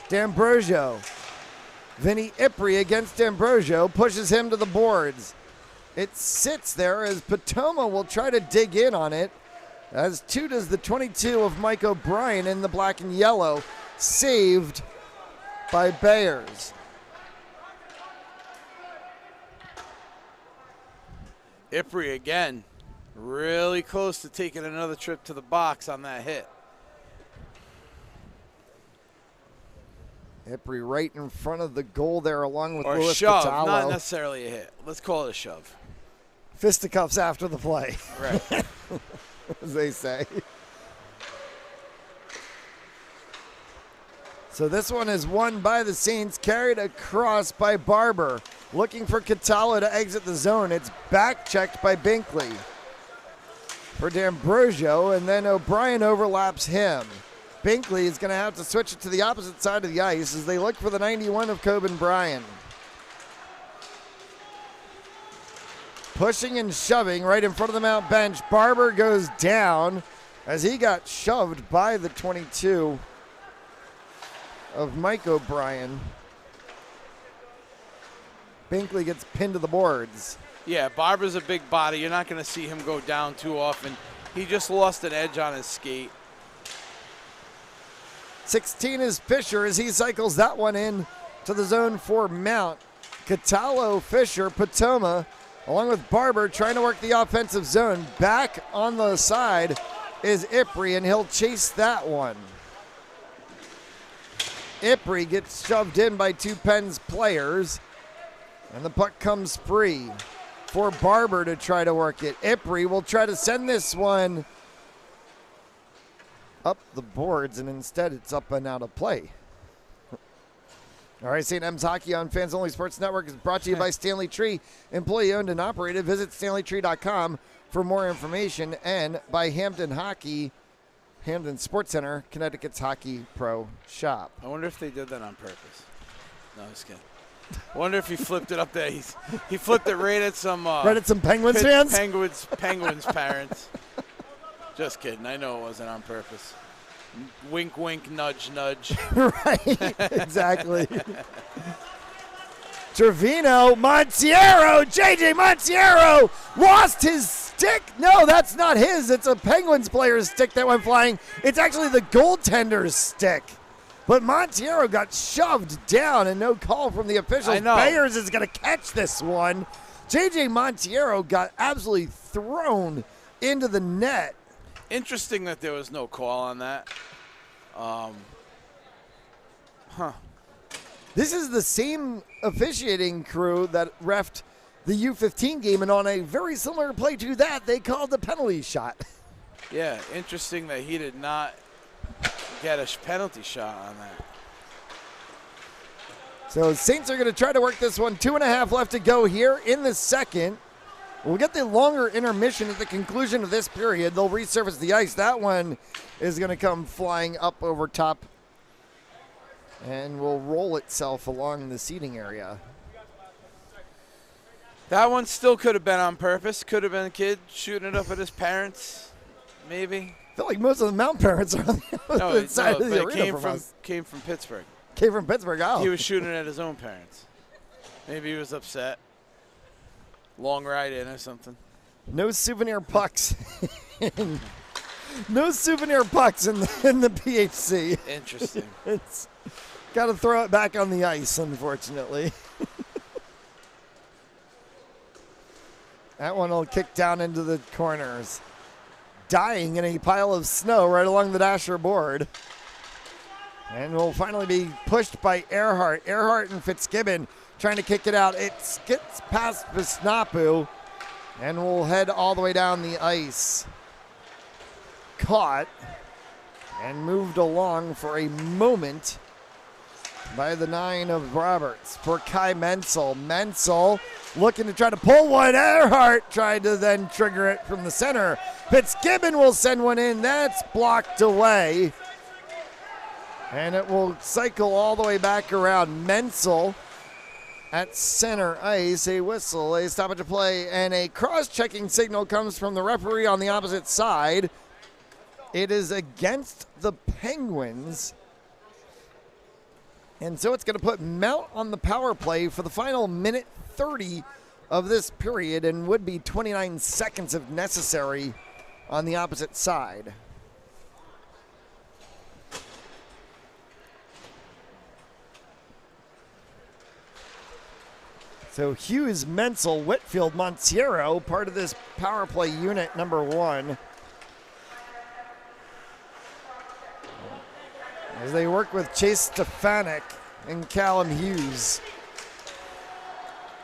D'Ambrosio. Vinny Ipri against D'Ambrosio. Pushes him to the boards. It sits there as Potoma will try to dig in on it. As too does the 22 of Mike O'Brien in the black and yellow. Saved by Bayers. Ipri again, really close to taking another trip to the box on that hit. Ipri right in front of the goal there along with Or Louis shove, Patallo. not necessarily a hit. Let's call it a shove. Fisticuffs after the play. Right. As they say. So this one is won by the Saints, carried across by Barber. Looking for Catala to exit the zone. It's back checked by Binkley for D'Ambrosio, and then O'Brien overlaps him. Binkley is going to have to switch it to the opposite side of the ice as they look for the 91 of Coben Bryan. Pushing and shoving right in front of the Mount bench. Barber goes down as he got shoved by the 22 of Mike O'Brien. Binkley gets pinned to the boards. Yeah, Barber's a big body. You're not going to see him go down too often. He just lost an edge on his skate. 16 is Fisher as he cycles that one in to the zone for Mount. Catallo, Fisher, Patoma, along with Barber, trying to work the offensive zone. Back on the side is Ipri, and he'll chase that one. Ipri gets shoved in by two Penn's players, and the puck comes free for Barber to try to work it. Ipri will try to send this one up the boards, and instead it's up and out of play. All right, St. M's Hockey on Fans Only Sports Network is brought to you by Stanley Tree, employee-owned and operated. Visit StanleyTree.com for more information, and by Hampton Hockey, Hampton Sports Center, Connecticut's Hockey Pro Shop. I wonder if they did that on purpose. No, just kidding. I wonder if he flipped it up there. He flipped it right at some Penguins fans? Penguins parents. Just kidding. I know it wasn't on purpose. Wink, wink, nudge, nudge. Right, exactly. Trevino, Montiero, J.J. Montiero lost his stick. No, that's not his. It's a Penguins player's stick that went flying. It's actually the goaltender's stick. But Montiero got shoved down and no call from the officials. I know. Bayers is going to catch this one. J.J. Montiero got absolutely thrown into the net. Interesting that there was no call on that. This is the same officiating crew that reffed the U15 game, and on a very similar play to that, they called the penalty shot. Yeah, interesting that he did not get a penalty shot on that. So Saints are going to try to work this one. 2.5 left to go here in the second. We'll get the longer intermission at the conclusion of this period. They'll resurface the ice. That one is going to come flying up over top and will roll itself along the seating area. That one still could have been on purpose. Could have been a kid shooting it up at his parents, maybe. I feel like most of the Mount parents are on the other side of the arena came from Pittsburgh. Came from Pittsburgh, oh. He was shooting at his own parents. Maybe he was upset. Long ride in or something. No souvenir pucks. No souvenir pucks in the PHC. Interesting. It's got to throw it back on the ice, unfortunately. That one will kick down into the corners. Dying in a pile of snow right along the dasher board. And will finally be pushed by Earhart. Earhart and Fitzgibbon trying to kick it out. It gets past Visnapu and will head all the way down the ice. Caught and moved along for a moment by the 9 of Roberts for Kai Menzel. Menzel looking to try to pull one. Earhart tried to then trigger it from the center. Fitzgibbon will send one in. That's blocked away. And it will cycle all the way back around. Menzel at center ice. A whistle, a stoppage of play, and a cross-checking signal comes from the referee on the opposite side. It is against the Penguins. And so it's going to put Mount on the power play for the final minute 30 of this period and would be 29 seconds if necessary on the opposite side. So Hughes, Menzel, Whitfield, Montiero, part of this power play unit number 1. As they work with Chase Stefanik and Callum Hughes.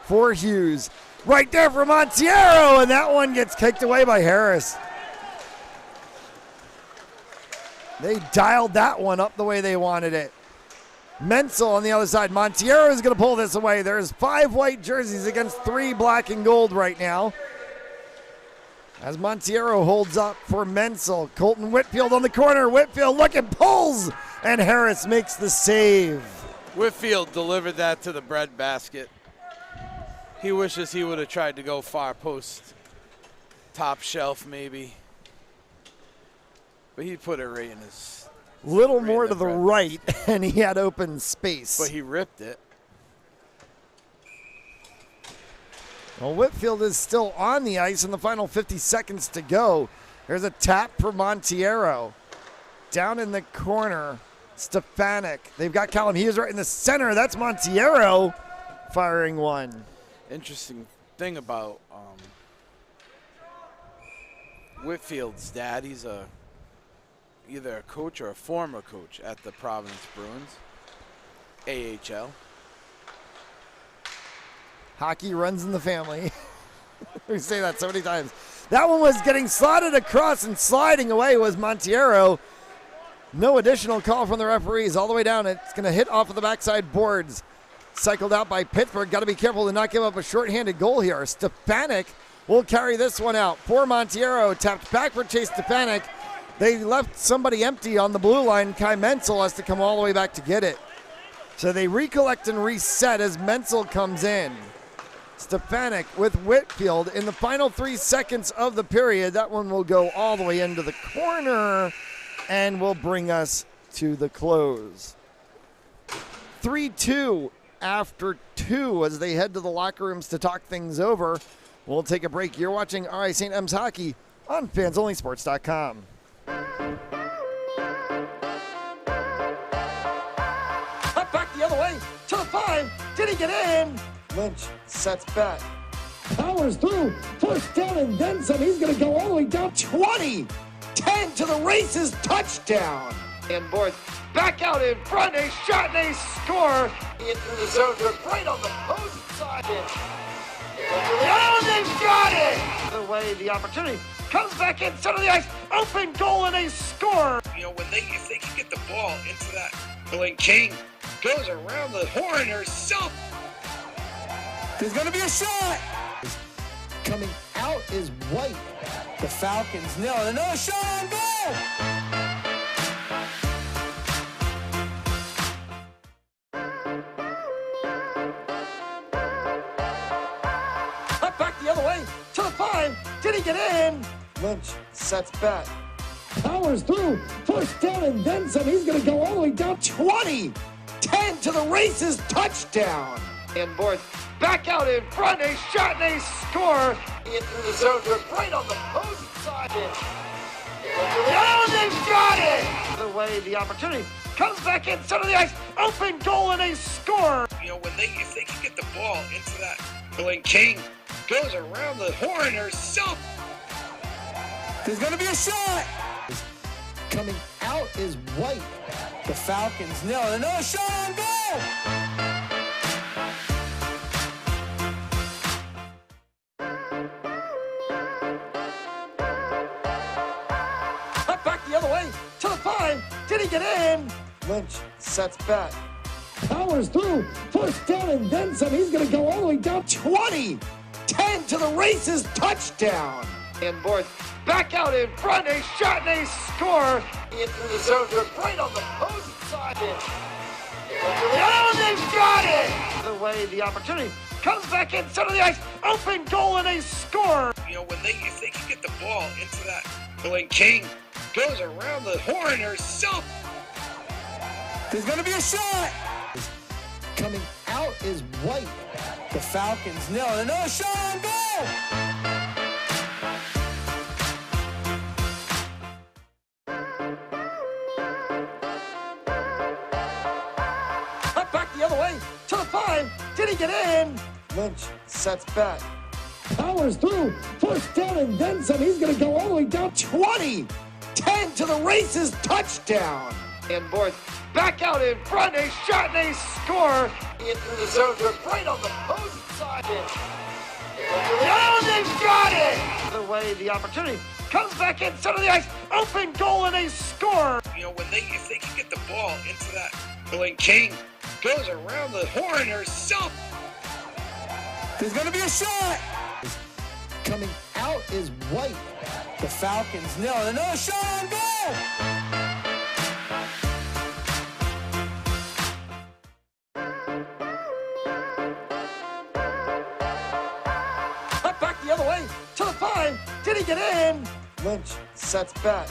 For Hughes. Right there for Montiero, and that one gets kicked away by Harris. They dialed that one up the way they wanted it. Menzel on the other side. Montiero is going to pull this away. There's 5 white jerseys against 3 black and gold right now. As Montiero holds up for Menzel. Colton Whitfield on the corner. Whitfield looking, pulls, and Harris makes the save. Whitfield delivered that to the bread basket. He wishes he would have tried to go far post, top shelf maybe. But he put it right in his... Little more to the right, and he had open space. But he ripped it. Well, Whitfield is still on the ice in the final 50 seconds to go. There's a tap for Montiero. Down in the corner. Stefanik. They've got Callum Hughes right in the center. That's Monteiro firing one. Interesting thing about Whitfield's dad, he's either a coach or a former coach at the Providence Bruins, AHL. Hockey runs in the family. We say that so many times. That one was getting slotted across, and sliding away was Monteiro. No additional call from the referees. All the way down. It's going to hit off of the backside boards. Cycled out by Pittsburgh. Got to be careful to not give up a shorthanded goal here. Stefanik will carry this one out for Monteiro. Tapped back for Chase Stefanik. They left somebody empty on the blue line. Kai Menzel has to come all the way back to get it. So they recollect and reset as Menzel comes in. Stefanik with Whitfield in the final 3 seconds of the period. That one will go all the way into the corner and will bring us to the close. 3-2 after 2 as they head to the locker rooms to talk things over. We'll take a break. You're watching RI St. M's Hockey on fansonlysports.com. Up back the other way to the 5. Did he get in? Lynch sets back. Powers through. First down and then some. He's going to go all the way down 20. 10 to the races. Touchdown. And Borth back out in front. A shot and a score. Into the zone. Right on the opposing side. Oh, they've got it. The way the opportunity comes back in center of the ice. Open goal and a score. You know, if they can get the ball into that, when King goes around the horn herself. There's going to be a shot. Coming out is White. The Falcons nail it. Another shot on goal. Up back the other way to the 5. Did he get in? Lynch sets back. Powers through. First down and then some. He's going to go all the way down 20. 10 to the races. Touchdown. And Borth back out in front. A shot and a score. Into the zone. Right on the opposing side. Oh, they've got it. The way the opportunity comes back in center of the ice. Open goal and a score. You know, if they can get the ball into that, when King goes around the horn herself. There's going to be a shot. Coming out is White. The Falcons nail it. Another shot on goal. Up back the other way to the 5. Did he get in? Lynch sets back. Powers through. First down and then some. He's going to go all the way down 20. 10 to the races. Touchdown. And Borth back out in front. A shot and a score. Into the zone. Right on the opposing side. Oh, they've got it. The way the opportunity comes back in center of the ice. Open goal and a score. You know, if they can get the ball into that, when King goes around the horn herself. There's going to be a shot. Coming out is White. The Falcons nail it. Another shot on goal. Up back the other way to the 5. Did he get in? Lynch sets back. Powers through. First down and then some. He's going to go all the way down 20. 10 to the races. Touchdown. And Borth back out in front. A shot and a score. Into the zone. Right on the opposing side. Oh, they've got it. The way the opportunity comes back in center of the ice. Open goal and a score. You know, if they can get the ball into that, when King goes around the horn herself. There's going to be a shot. Coming out is White. The Falcons nail it. Another shot on goal. Up back the other way to the 5. Did he get in? Lynch sets back.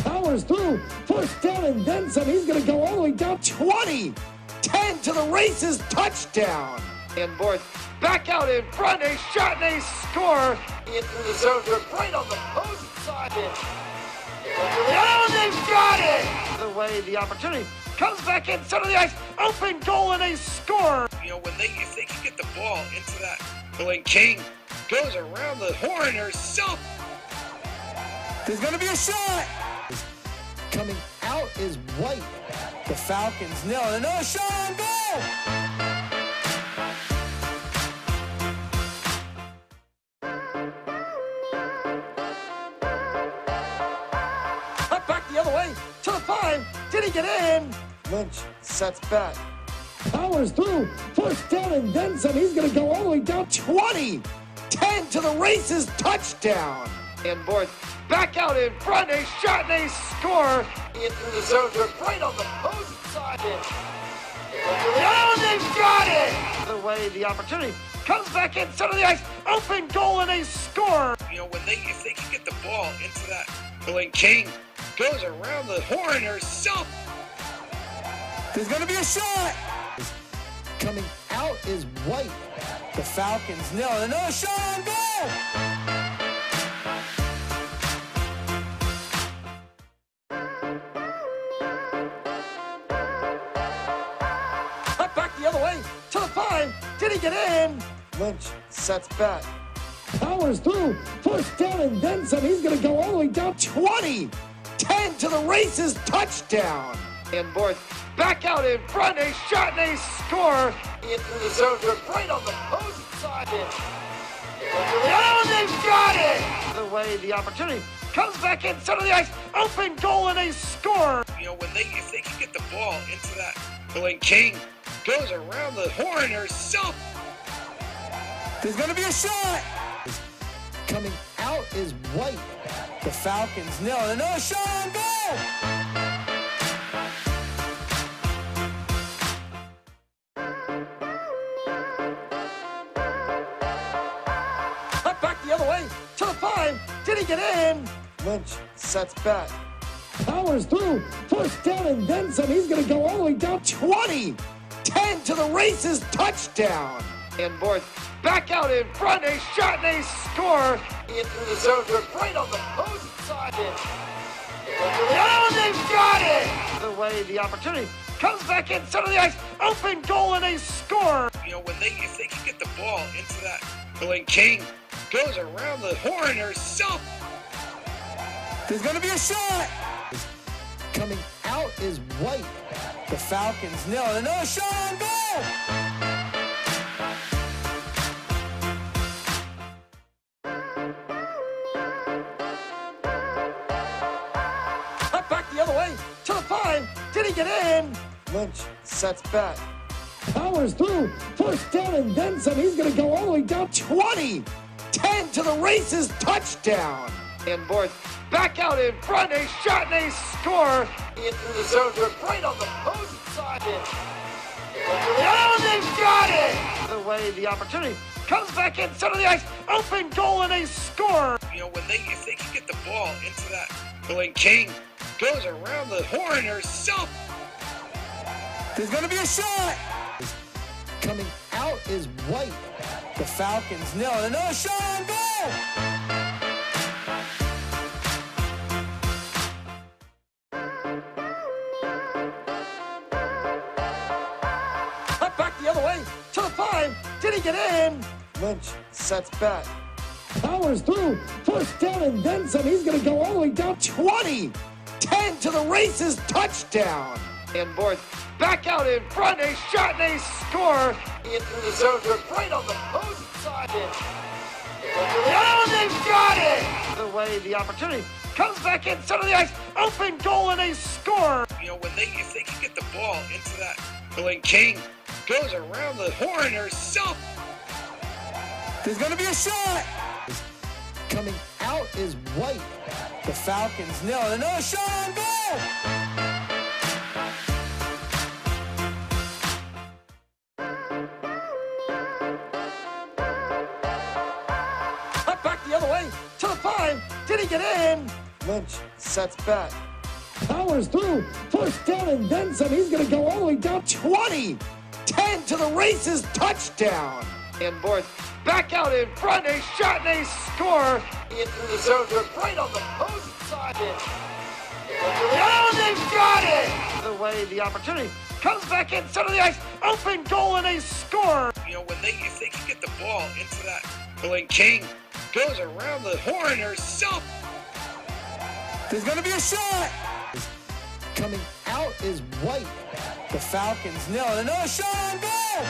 Powers through. First down and then some. He's going to go all the way down 20. 10 to the races. Touchdown. And Borth back out in front. A shot and a score. Into the zone. Right on the opposing side. Oh, they've got it! The way the opportunity comes back in center of the ice, open goal, and they score. You know, if they can get the ball into that, when King goes around the horn, There's going to be a shot. Coming out is White. The Falcons nil. Another shot on goal. Cut back the other way to the 5. Did he get in? Lynch sets back. Powers through. First down and then some. He's going to go all the way down 20. 10 to the races. Touchdown. And boys back out in front. A shot and they score. Into the zone. They're right on the post side. Oh, they've got it! The way the opportunity comes back in center of the ice. Open goal and they score. You know, if they can get the ball into that, when King goes around the horn, There's going to be a shot. Coming out is White. The Falcons nil. Another shot on goal. Cut back the other way to the 5. Did he get in? Lynch sets back. Powers through. First down and then some. He's going to go all the way down 20. 10 to the races. Touchdown. And boys back out in front. A shot and they score. Into the zone. They're right on the post side. Oh, they've got it! The way the opportunity comes back in center of the ice. Open goal and they score. You know, if they can get the ball into that, when King goes around the horn, There's going to be a shot. Coming out is White. The Falcons nil. Another shot on goal. Cut back the other way to the 5. Did he get in? Lynch sets back. Powers through. First down and then some. He's going to go all the way down 20. 10 to the races. Touchdown. And boys back out in front. A shot and they score. Into the zone. They're right on the post side. Oh, they've got it! The way the opportunity comes back in center of the ice. Open goal and they score. You know, if they can get the ball into that, when King goes around the horn, There's going to be a shot. Coming out is White. The Falcons nil. Another shot on goal. Cut back the other way to the 5. Did he get in? Lynch sets back. Powers through. First down and then some. He's going to go all the way down 20. 10 to the races. Touchdown. And boys back out in front. A shot and they score. Into the zone. They're right on the post side. Oh, they've got it! The way the opportunity comes back in center of the ice. Open goal and they score. You know, if they can get the ball into that, when King goes around the horn, There's going to be a shot. Coming out is White. The Falcons nil. Another shot on goal. Cut back the other way to the 5. Did he get in? Lynch sets back. Powers through. First down and then some. He's going to go all the way down 20. 10 to the races. Touchdown. And boys back out in front. A shot and they score. Into the zone. They're right on the post side. Oh, they've got it! The way the opportunity comes back in center of the ice. Open goal and they score. You know, if they can get the ball into that, when King goes around the horn, There's going to be a shot. Coming out is White. The Falcons nil. Another shot on goal. Cut back the other way to the 5. Did he get in? Lynch sets back. Powers through. First down and then some. He's going to go all the way down 20. 10 to the races. Touchdown. And boys back out in front. A shot and they score. Into the zone. They're right on the post side. Oh, they've got it! The way the opportunity comes back in center of the ice, open goal, and they score. You know, if they can get the ball into that, when King goes around the horn herself. There's going to be a shot. Coming out is White. The Falcons nil. And another shot on goal.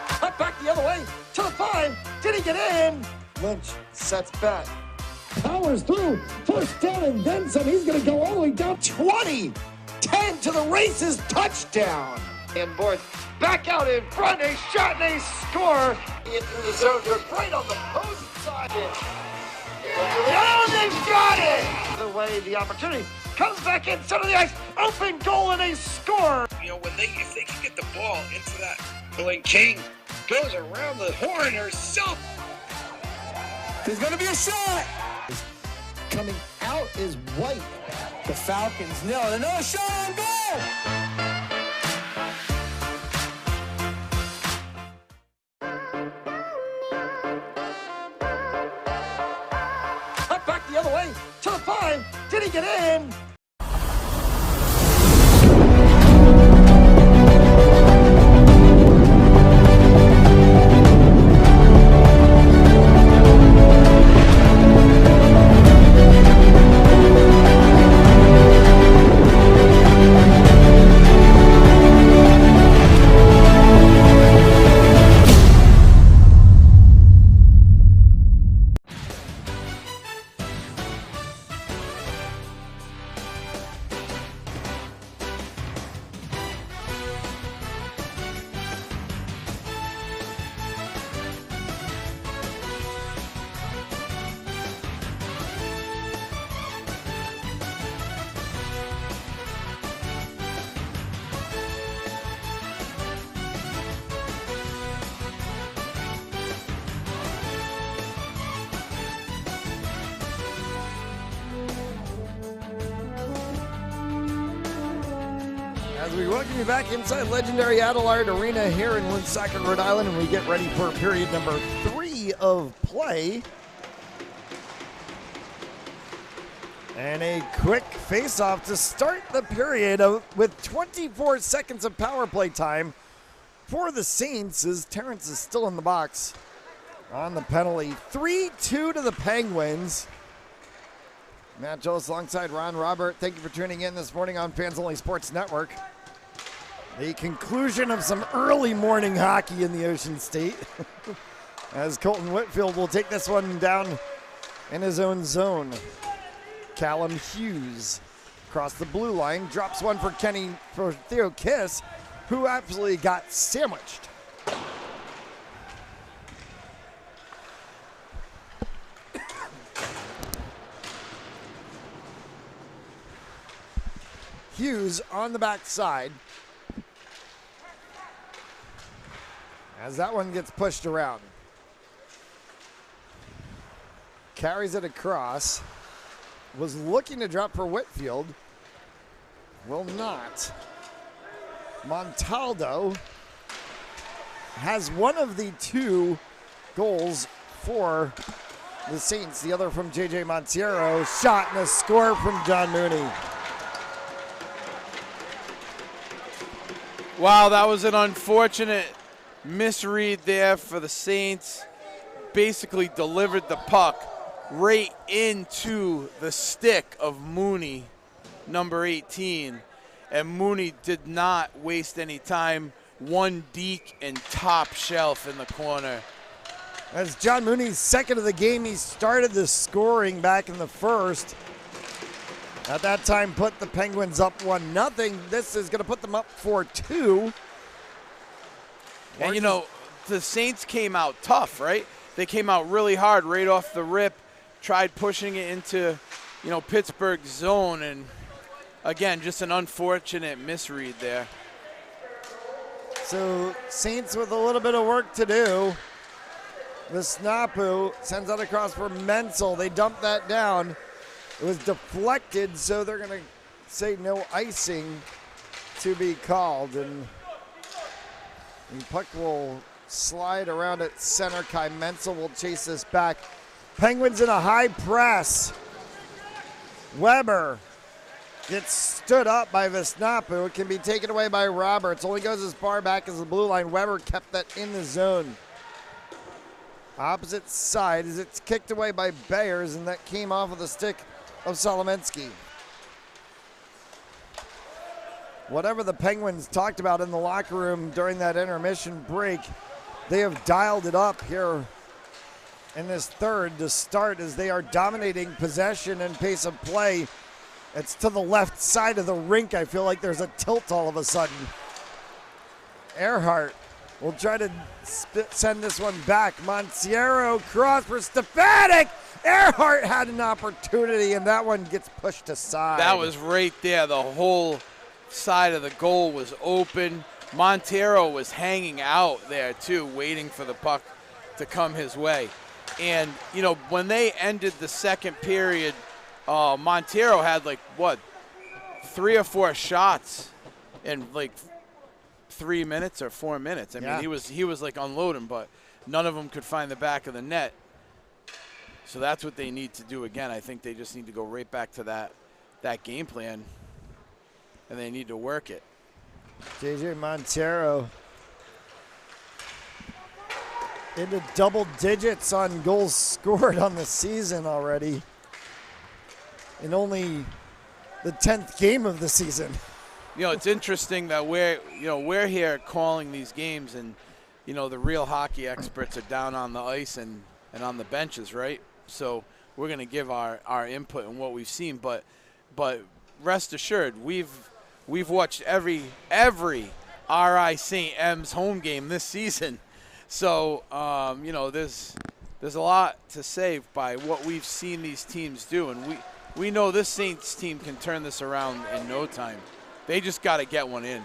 Cut back the other way to the 5. Did he get in? Lynch sets back. Powers through. First down and then some. He's going to go all the way down 20. 10 to the races. Touchdown. And Borth back out in front. A shot and a score. Into the zone. They're right on the opposing side. Oh, they've got it! The way the opportunity comes back in center of the ice. Open goal and a score. You know, if they can get the ball into that, when King goes around the horn herself. There's going to be a shot. Coming out is White. The Falcons nil. And another shot on goal. Cut back the other way to the 5. Did he get in? As we welcome you back inside legendary Adelaide Arena here in Woonsocket, Rhode Island, and we get ready for period number 3 of play. And a quick face-off to start the period with 24 seconds of power play time for the Saints as Terrence is still in the box on the penalty. 3-2 to the Penguins. Matt Jones alongside Ron Robert. Thank you for tuning in this morning on Fans Only Sports Network. The conclusion of some early morning hockey in the Ocean State as Colton Whitfield will take this one down in his own zone. Callum Hughes across the blue line, drops one for Theo Kiss, who absolutely got sandwiched. Hughes on the backside. As that one gets pushed around. Carries it across. Was looking to drop for Whitfield. Will not. Montaldo has one of the 2 goals for the Saints. The other from J.J. Montiero. Shot and a score from John Mooney. Wow, that was an unfortunate misread there for the Saints. Basically delivered the puck right into the stick of Mooney, number 18. And Mooney did not waste any time. One deke and top shelf in the corner. That's John Mooney's second of the game. He started the scoring back in the first. At that time, put the Penguins up 1-0. This is going to put them up 4-2. And, you know, the Saints came out tough, right? They came out really hard right off the rip, tried pushing it into, you know, Pittsburgh's zone. And, again, just an unfortunate misread there. So, Saints with a little bit of work to do. The Snapu sends that across for Menzel. They dump that down. It was deflected, so they're going to say no icing to be called. And the puck will slide around at center. Kai Menzel will chase this back. Penguins in a high press. Weber gets stood up by Vesnapu. It can be taken away by Roberts. Only goes as far back as the blue line. Weber kept that in the zone. Opposite side as it's kicked away by Bayers, and that came off of the stick of Solomensky. Whatever the Penguins talked about in the locker room during that intermission break, they have dialed it up here in this third to start as they are dominating possession and pace of play. It's to the left side of the rink. I feel like there's a tilt all of a sudden. Earhart will try to send this one back. Montiero cross for Stefanik. Earhart had an opportunity, and that one gets pushed aside. That was right there. The whole side of the goal was open. Montero was hanging out there, too, waiting for the puck to come his way. And, you know, when they ended the second period, Montero had, like, what, 3 or 4 shots in, like, 3 minutes or 4 minutes. I mean, he was like unloading, but none of them could find the back of the net. So that's what they need to do again. I think they just need to go right back to that game plan, and they need to work it. JJ Montero into double digits on goals scored on the season already, in only the 10th game of the season. You know, it's interesting that we're here calling these games, and, you know, the real hockey experts are down on the ice and on the benches, right? So we're going to give our input on what we've seen, but rest assured, we've watched every RI St. M's home game this season. So you know, there's a lot to say by what we've seen these teams do, and we know this Saints team can turn this around in no time. They just got to get one in.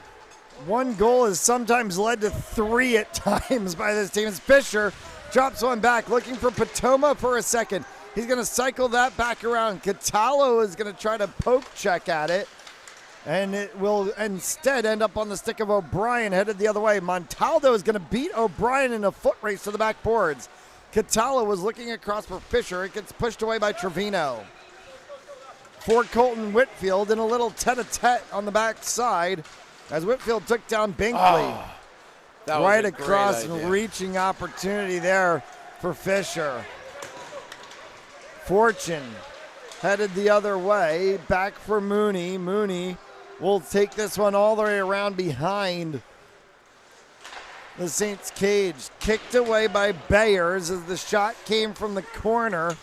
One goal has sometimes led to 3 at times by this team. As Fisher drops one back, looking for Patoma for a second. He's going to cycle that back around. Catallo is going to try to poke check at it, and it will instead end up on the stick of O'Brien, headed the other way. Montaldo is going to beat O'Brien in a foot race to the back boards. Catallo was looking across for Fisher. It gets pushed away by Trevino. For Colton Whitfield in a little tete-a-tete on the back side as Whitfield took down Binkley. Oh, that was right a across great idea. and reaching opportunity there for Fisher. Fortune headed the other way, back for Mooney. Mooney will take this one all the way around behind the Saints cage. Kicked away by Bayers as the shot came from the corner.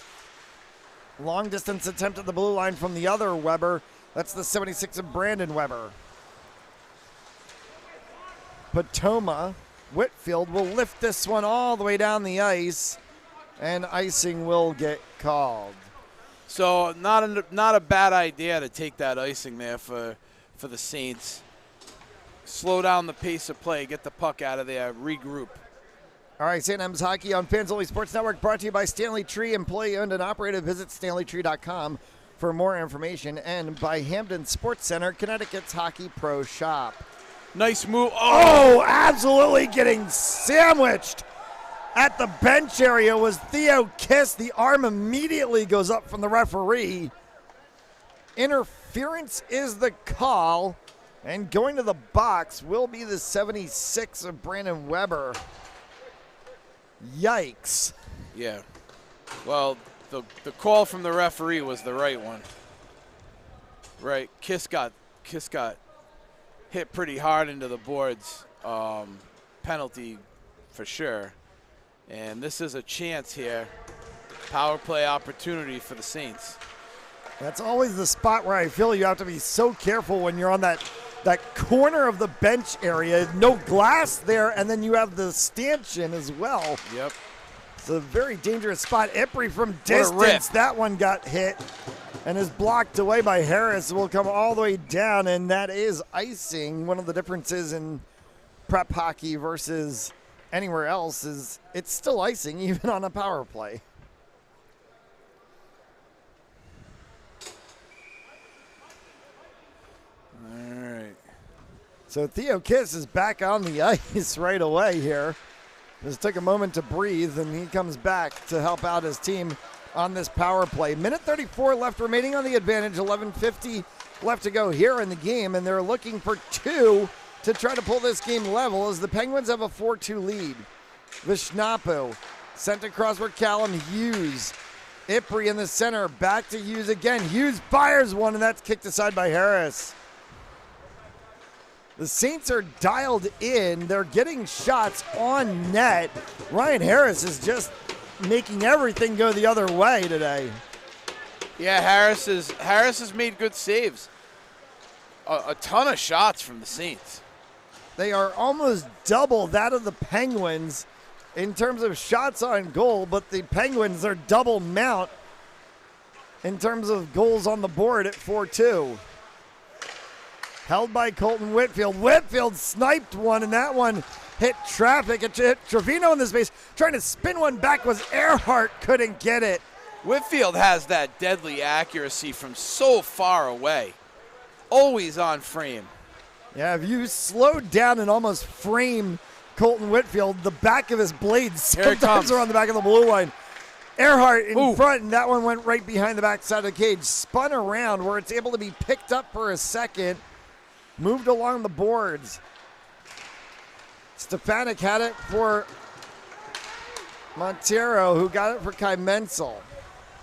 Long distance attempt at the blue line from the other Weber. That's the 76 of Brandon Weber. Patoma, Whitfield will lift this one all the way down the ice, and icing will get called. So not a bad idea to take that icing there for the Saints. Slow down the pace of play, get the puck out of there, regroup. All right, St. M's Hockey on Fans Only Sports Network, brought to you by Stanley Tree, employee-owned and operated. Visit StanleyTree.com for more information, and by Hampden Sports Center, Connecticut's Hockey Pro Shop. Nice move. Oh, absolutely getting sandwiched at the bench area was Theo Kiss. The arm immediately goes up from the referee. Interference is the call, and going to the box will be the 76 of Brandon Weber. Yikes. Yeah. Well, the call from the referee was the right one. Right. Kiss got hit pretty hard into the boards. Penalty for sure. And this is a chance here. Power play opportunity for the Saints. That's always the spot where I feel you have to be so careful when you're on that corner of the bench area. No glass there, and then you have the stanchion as well. Yep. It's a very dangerous spot. Epri from distance, that one got hit and is blocked away by Harris. Will come all the way down, and that is icing. One of the differences in prep hockey versus anywhere else is it's still icing even on a power play. All right. So Theo Kiss is back on the ice right away here Just took a moment to breathe, and he comes back to help out his team on this power play. Minute 34 left remaining on the advantage, 11:50 left to go here in the game, and they're looking for 2 to try to pull this game level as the Penguins have a 4-2 lead. Vishnapu sent across for Callum Hughes. Ipri in the center, back to Hughes again. Hughes fires one, and that's kicked aside by Harris. The Saints are dialed in. They're getting shots on net. Ryan Harris is just making everything go the other way today. Yeah, Harris has made good saves. A ton of shots from the Saints. They are almost double that of the Penguins in terms of shots on goal, but the Penguins are double mount in terms of goals on the board at 4-2. Held by Colton Whitfield. Whitfield sniped one, and that one hit traffic. It hit Trevino in the space. Trying to spin one back was Earhart. Couldn't get it. Whitfield has that deadly accuracy from so far away. Always on frame. Yeah, if you slowed down and almost frame Colton Whitfield, the back of his blades sometimes are on the back of the blue line. Earhart in front, and that one went right behind the backside of the cage. Spun around where it's able to be picked up for a second. Moved along the boards. Stefanik had it for Montero, who got it for Kai Menzel.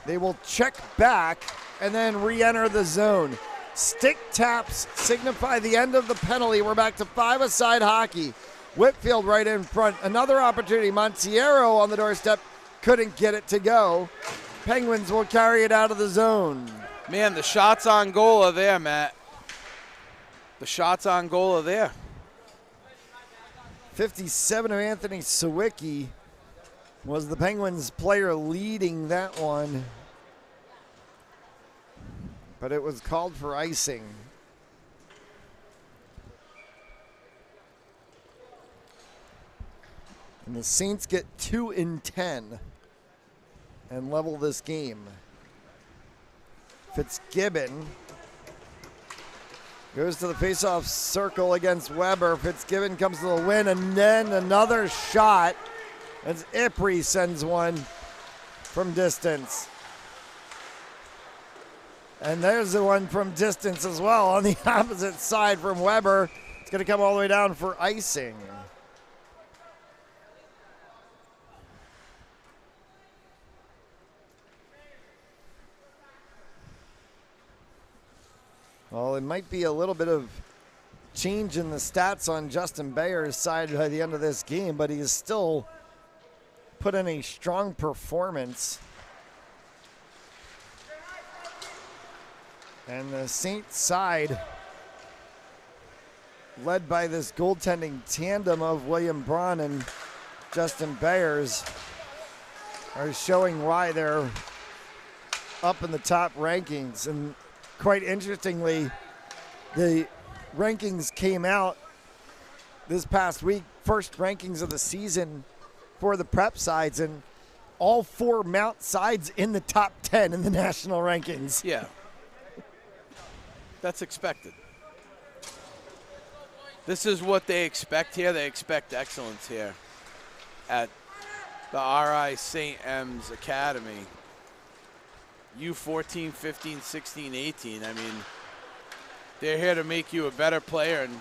They will check back and then re-enter the zone. Stick taps signify the end of the penalty. We're back to 5-a-side hockey. Whitfield right in front. Another opportunity. Montero on the doorstep. Couldn't get it to go. Penguins will carry it out of the zone. Man, the shots on goal are there, Matt. The shots on goal are there. 57 of Anthony Sawicki was the Penguins player leading that one. But it was called for icing. And the Saints get 2 in 10 and level this game. Fitzgibbon goes to the faceoff circle against Weber. Fitzgibbon comes to the win, and then another shot as Ipri sends one from distance. And there's the one from distance as well on the opposite side from Weber. It's going to come all the way down for icing. Well, it might be a little bit of change in the stats on Justin Bayer's side by the end of this game, but he's still put in a strong performance. And the Saints side, led by this goaltending tandem of William Braun and Justin Bayers, are showing why they're up in the top rankings. And quite interestingly, the rankings came out this past week, first rankings of the season for the prep sides, and all 4 Mount sides in the top 10 in the national rankings. Yeah. That's expected. This is what they expect here. They expect excellence here at the RI St. M's Academy. U14, 15, 16, 18. I mean, they're here to make you a better player and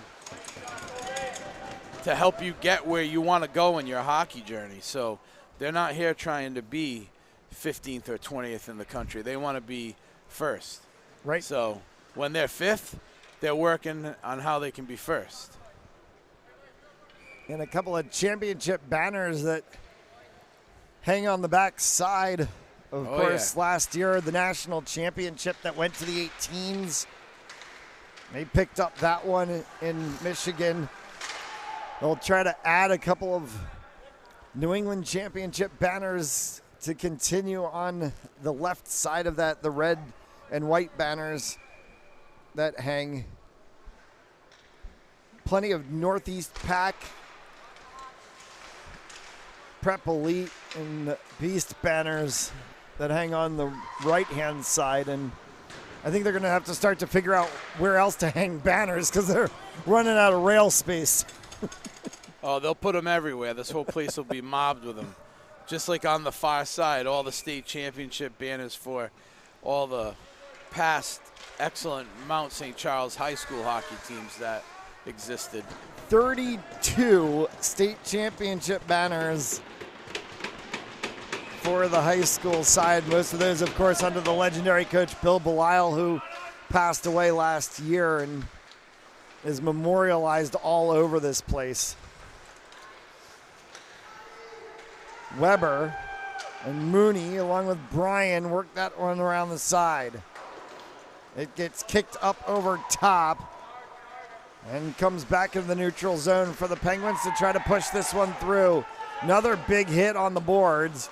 to help you get where you want to go in your hockey journey. So they're not here trying to be 15th or 20th in the country. They want to be first. Right. So when they're 5th, they're working on how they can be first. And a couple of championship banners that hang on the back side. Of course, last year, the national championship that went to the 18s. They picked up that one in Michigan. They'll try to add a couple of New England championship banners to continue on the left side of that, the red and white banners that hang. Plenty of Northeast Pack, Prep Elite, and Beast banners that hang on the right-hand side, and I think they're going to have to start to figure out where else to hang banners because they're running out of rail space. Oh, they'll put them everywhere. This whole place will be mobbed with them. Just like on the far side, all the state championship banners for all the past excellent Mount St. Charles High School hockey teams that existed. 32 state championship banners for the high school side. Most of those, of course, under the legendary coach Bill Belisle, who passed away last year and is memorialized all over this place. Weber and Mooney, along with Bryan, work that one around the side. It gets kicked up over top and comes back into the neutral zone for the Penguins to try to push this one through. Another big hit on the boards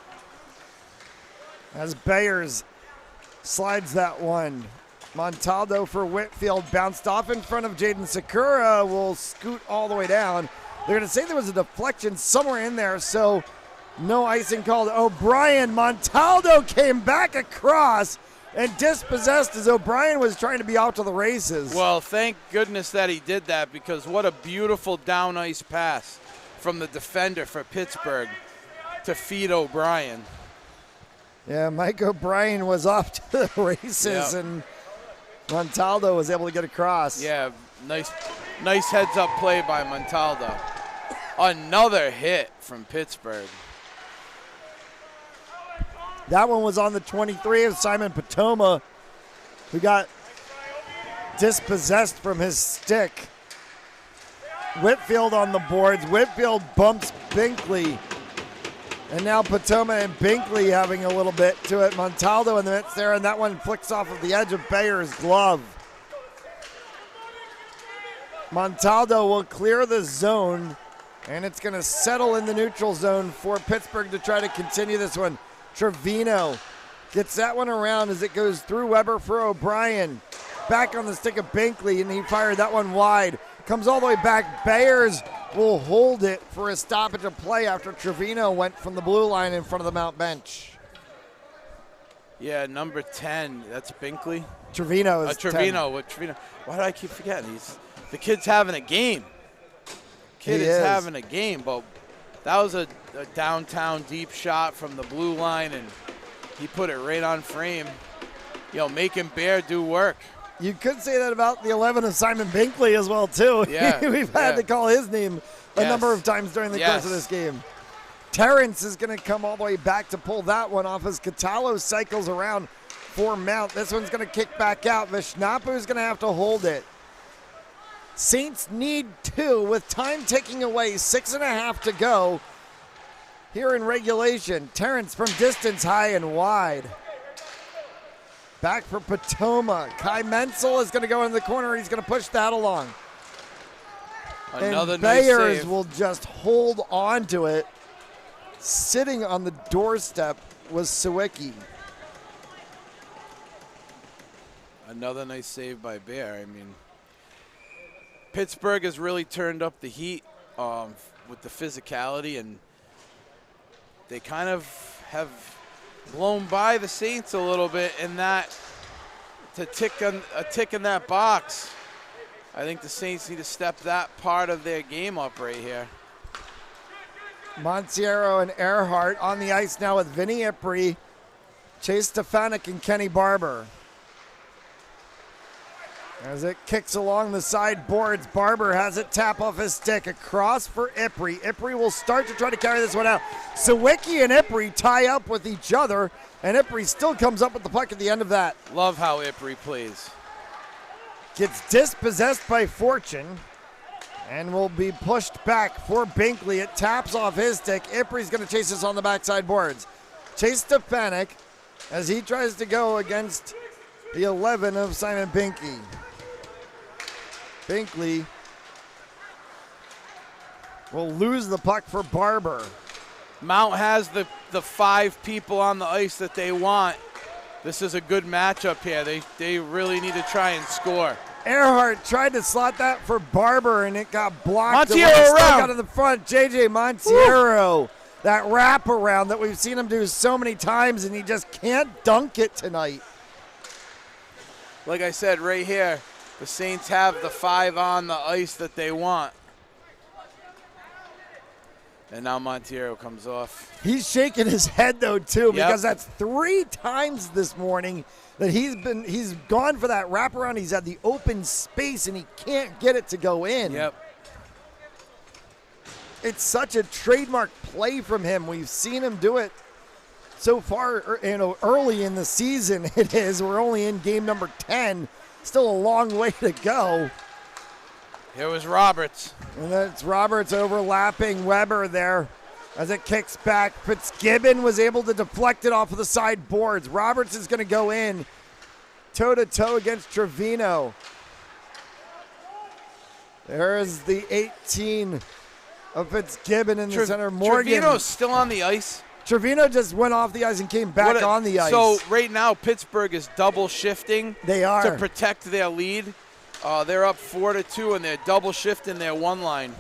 as Bayers slides that one. Montaldo for Whitfield, bounced off in front of Jaden Sakura, will scoot all the way down. They're going to say there was a deflection somewhere in there, so no icing called. O'Brien, Montaldo came back across and dispossessed as O'Brien was trying to be out to the races. Well, thank goodness that he did that, because what a beautiful down ice pass from the defender for Pittsburgh to feed O'Brien. Yeah, Mike O'Brien was off to the races, and Montaldo was able to get across. Yeah, nice heads-up play by Montaldo. Another hit from Pittsburgh. That one was on the 23 of Simon Potoma, who got dispossessed from his stick. Whitfield on the boards. Whitfield bumps Binkley. And now Potoma and Binkley having a little bit to it. Montaldo in the midst there, and that one flicks off of the edge of Bayer's glove. Montaldo will clear the zone, and it's going to settle in the neutral zone for Pittsburgh to try to continue this one. Trevino gets that one around as it goes through Weber for O'Brien. Back on the stick of Binkley, and he fired that one wide. Comes all the way back. Bayers will hold it for a stoppage of play after Trevino went from the blue line in front of the Mount bench. Yeah, number 10, that's Binkley. Trevino is Trevino. Trevino. Why do I keep forgetting? The kid's having a game. Kid is having a game, but that was a downtown deep shot from the blue line, and he put it right on frame. Making Bear do work. You could say that about the 11 of Simon Binkley as well, too. Yeah, We've had to call his name a number of times during the course of this game. Terrence is going to come all the way back to pull that one off as Catallo cycles around for Mount. This one's going to kick back out. Vishnapu is going to have to hold it. Saints need 2 with time ticking away, 6.5 to go here in regulation. Terrence from distance, high and wide. Back for Potoma. Kai Menzel is going to go in the corner. He's going to push that along. Another and nice Bayers save. will just hold on to it. Sitting on the doorstep was Sawicki. Another nice save by Bear. I mean, Pittsburgh has really turned up the heat with the physicality, and they kind of have blown by the Saints a little bit in that a tick in that box. I think the Saints need to step that part of their game up right here. Montiero and Earhart on the ice now with Vinny Ipri, Chase Stefanik, and Kenny Barber. As it kicks along the side boards, Barber has it tap off his stick across for Ipri. Ipri will start to try to carry this one out. Sawicki and Ipri tie up with each other, and Ipri still comes up with the puck at the end of that. Love how Ipri plays. Gets dispossessed by Fortune and will be pushed back for Binkley. It taps off his stick. Ipri's going to chase this on the backside boards. Chase Stefanik as he tries to go against the 11 of Simon Binkley. Binkley will lose the puck for Barber. Mount has the 5 people on the ice that they want. This is a good matchup here. They really need to try and score. Earhart tried to slot that for Barber, and it got blocked. Montiero around. Got in the front. J.J. Montiero. Woo. That wraparound that we've seen him do so many times, and he just can't dunk it tonight. Like I said, right here, the Saints have the 5 on the ice that they want. And now Montiero comes off. He's shaking his head, though, too, because that's 3 times this morning that he's gone for that wraparound. He's had the open space, and he can't get it to go in. Yep. It's such a trademark play from him. We've seen him do it so far, early in the season. It is. We're only in game number 10. Still a long way to go. Here was Roberts. And that's Roberts overlapping Weber there as it kicks back. Fitzgibbon was able to deflect it off of the side boards. Roberts is going to go in toe-to-toe against Trevino. There is the 18 of Fitzgibbon in the center. Morgan. Trevino's still on the ice. Trevino just went off the ice and came back on the ice. So right now Pittsburgh is double shifting. They are. To protect their lead. They're up 4-2, and they're double shifting their one line.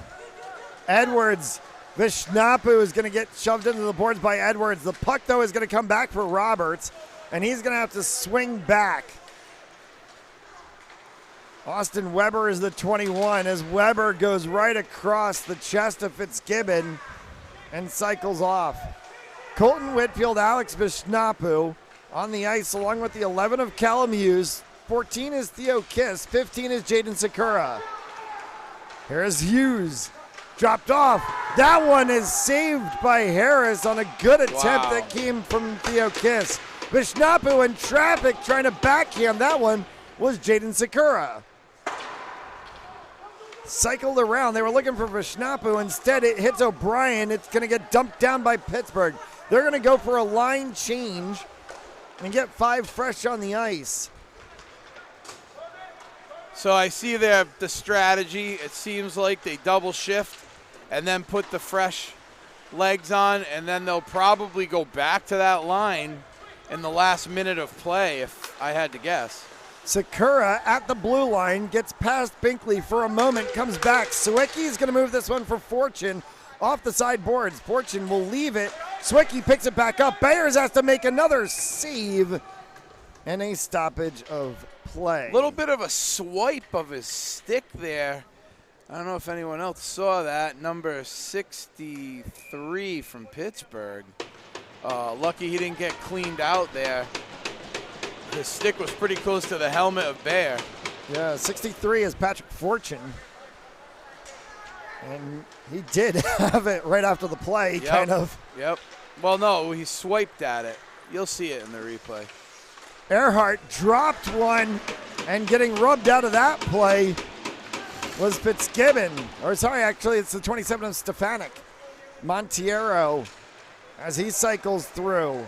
Edwards, Vishnapu is going to get shoved into the boards by Edwards. The puck, though, is going to come back for Roberts, and he's going to have to swing back. Austin Weber is the 21 as Weber goes right across the chest of Fitzgibbon and cycles off. Colton Whitfield, Alex Vishnapu on the ice along with the 11 of Callum Hughes. 14 is Theo Kiss. 15 is Jaden Sakura. Here's Hughes. Dropped off. That one is saved by Harris on a good attempt that came from Theo Kiss. Vishnapu in traffic trying to backhand. That one was Jaden Sakura. Cycled around. They were looking for Vishnapu. Instead, it hits O'Brien. It's going to get dumped down by Pittsburgh. They're going to go for a line change and get 5 fresh on the ice. So I see there the strategy. It seems like they double shift and then put the fresh legs on, and then they'll probably go back to that line in the last minute of play, if I had to guess. Sakura at the blue line, gets past Binkley for a moment, comes back. Sawicki is going to move this one for Fortune off the side boards. Fortune will leave it. Sawicki picks it back up. Bayers has to make another save and a stoppage of play. A little bit of a swipe of his stick there. I don't know if anyone else saw that. Number 63 from Pittsburgh. Lucky he didn't get cleaned out there. His stick was pretty close to the helmet of Bayer. Yeah, 63 is Patrick Fortune. And he did have it right after the play, kind of. Yep. Well, no, he swiped at it. You'll see it in the replay. Earhart dropped one, and getting rubbed out of that play was Fitzgibbon. Or sorry, actually, it's the 27 of Stefanik. Montiero, as he cycles through.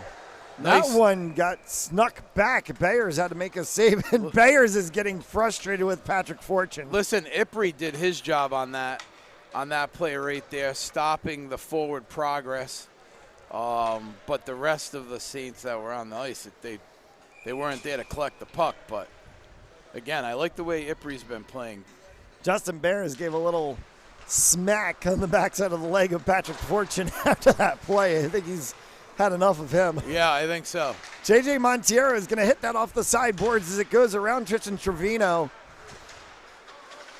Nice. That one got snuck back. Bayers had to make a save, and Bayers is getting frustrated with Patrick Fortune. Listen, Ipri did his job on that play right there, stopping the forward progress. But the rest of the Saints that were on the ice, they weren't there to collect the puck. But, again, I like the way Ipri's been playing. Justin Bayers gave a little smack on the backside of the leg of Patrick Fortune after that play. I think he's had enough of him. Yeah, I think so. J.J. Montiero is going to hit that off the sideboards as it goes around Tristan Trevino.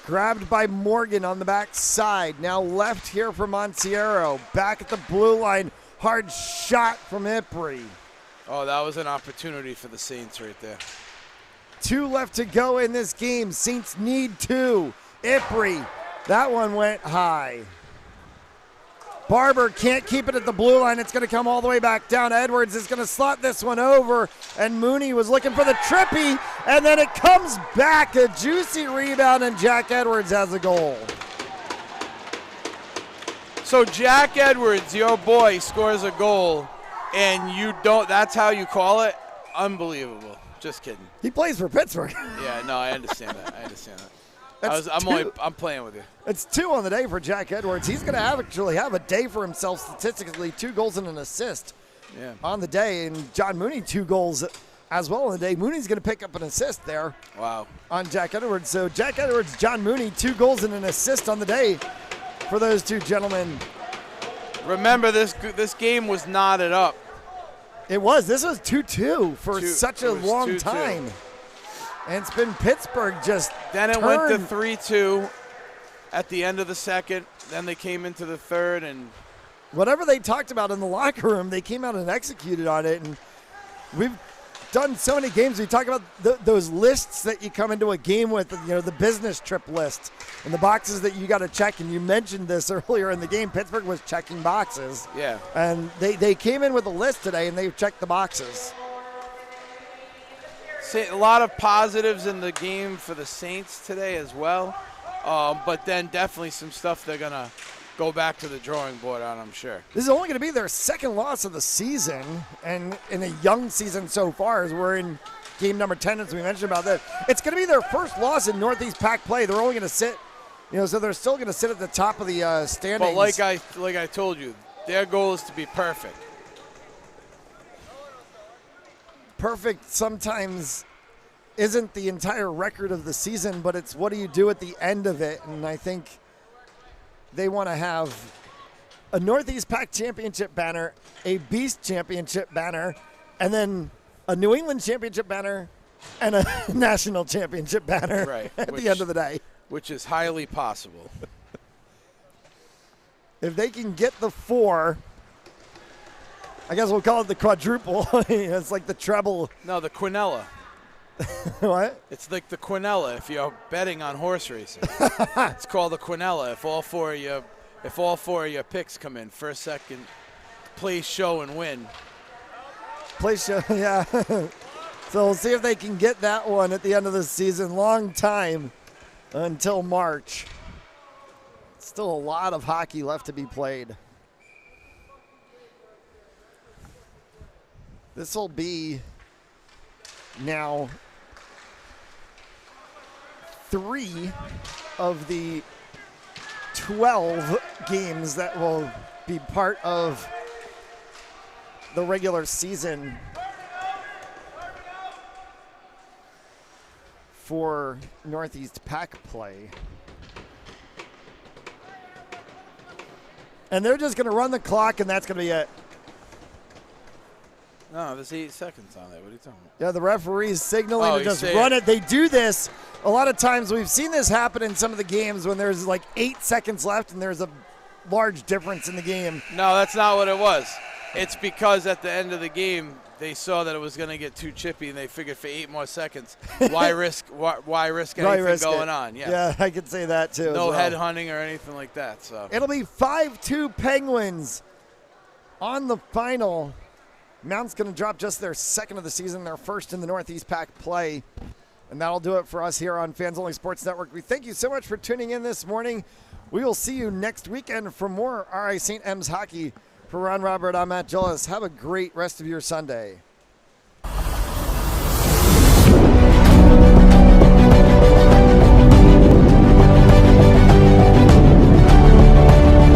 Grabbed by Morgan on the back side. Now left here for Montiero. Back at the blue line. Hard shot from Ipri. Oh, that was an opportunity for the Saints right there. 2 left to go in this game. Saints need 2. Ipri. That one went high. Barber can't keep it at the blue line. It's going to come all the way back down. Edwards is going to slot this one over, and Mooney was looking for the trippy, and then it comes back. A juicy rebound, and Jack Edwards has a goal. So Jack Edwards, your boy, scores a goal, and you don't. That's how you call it? Unbelievable. Just kidding. He plays for Pittsburgh. Yeah, no, I understand that. I'm playing with you. It's 2 on the day for Jack Edwards. He's going to actually have a day for himself statistically. 2 goals and an assist on the day. And John Mooney, 2 goals as well on the day. Mooney's going to pick up an assist there. Wow. On Jack Edwards. So Jack Edwards, John Mooney, 2 goals and an assist on the day for those 2 gentlemen. Remember, this game was knotted up. It was. This was 2-2 for such a long 2-2. time. And it's been Pittsburgh just Then it went to 3-2 at the end of the second. Then they came into the third, and whatever they talked about in the locker room, they came out and executed on it. And we've done so many games. We talk about those lists that you come into a game with, the business trip list and the boxes that you got to check. And you mentioned this earlier in the game. Pittsburgh was checking boxes. Yeah. And they came in with a list today, and they've checked the boxes. See, a lot of positives in the game for the Saints today as well. But then definitely some stuff they're going to go back to the drawing board on, I'm sure. This is only going to be their second loss of the season, and in a young season so far, as we're in game number 10, as we mentioned about that. It's going to be their first loss in Northeast Pac play. They're only going to sit, so they're still going to sit at the top of the standings. But like I told you, their goal is to be perfect. Perfect sometimes isn't the entire record of the season, but it's what do you do at the end of it, and I think they want to have a Northeast Pac championship banner, a Beast championship banner, and then a New England championship banner and a national championship banner at the end of the day. Which is highly possible. If they can get the 4, I guess we'll call it the quadruple. It's like the treble. No, the quinella. What? It's like the quinella if you're betting on horse racing. It's called the quinella if all four of your picks come in, first, second, place, show, and win. Place, show, yeah. So we'll see if they can get that one at the end of the season. Long time until March. Still a lot of hockey left to be played. This will be now 3 of the 12 games that will be part of the regular season for Northeast Pac play. And they're just going to run the clock, and that's going to be it. No, there's 8 seconds on there. What are you talking about? Yeah, the referee's signaling to just run it. They do this a lot of times. We've seen this happen in some of the games when there's like 8 seconds left and there's a large difference in the game. No, that's not what it was. It's because at the end of the game, they saw that it was going to get too chippy, and they figured for 8 more seconds, why risk anything going on? Yeah, I could say that too. No head hunting or anything like that. So it'll be 5-2 Penguins on the final. Mount's going to drop just their second of the season, their first in the Northeast Pac play. And that'll do it for us here on Fans Only Sports Network. We thank you so much for tuning in this morning. We will see you next weekend for more RI St. M's hockey. For Ron Robert, I'm Matt Gillis. Have a great rest of your Sunday.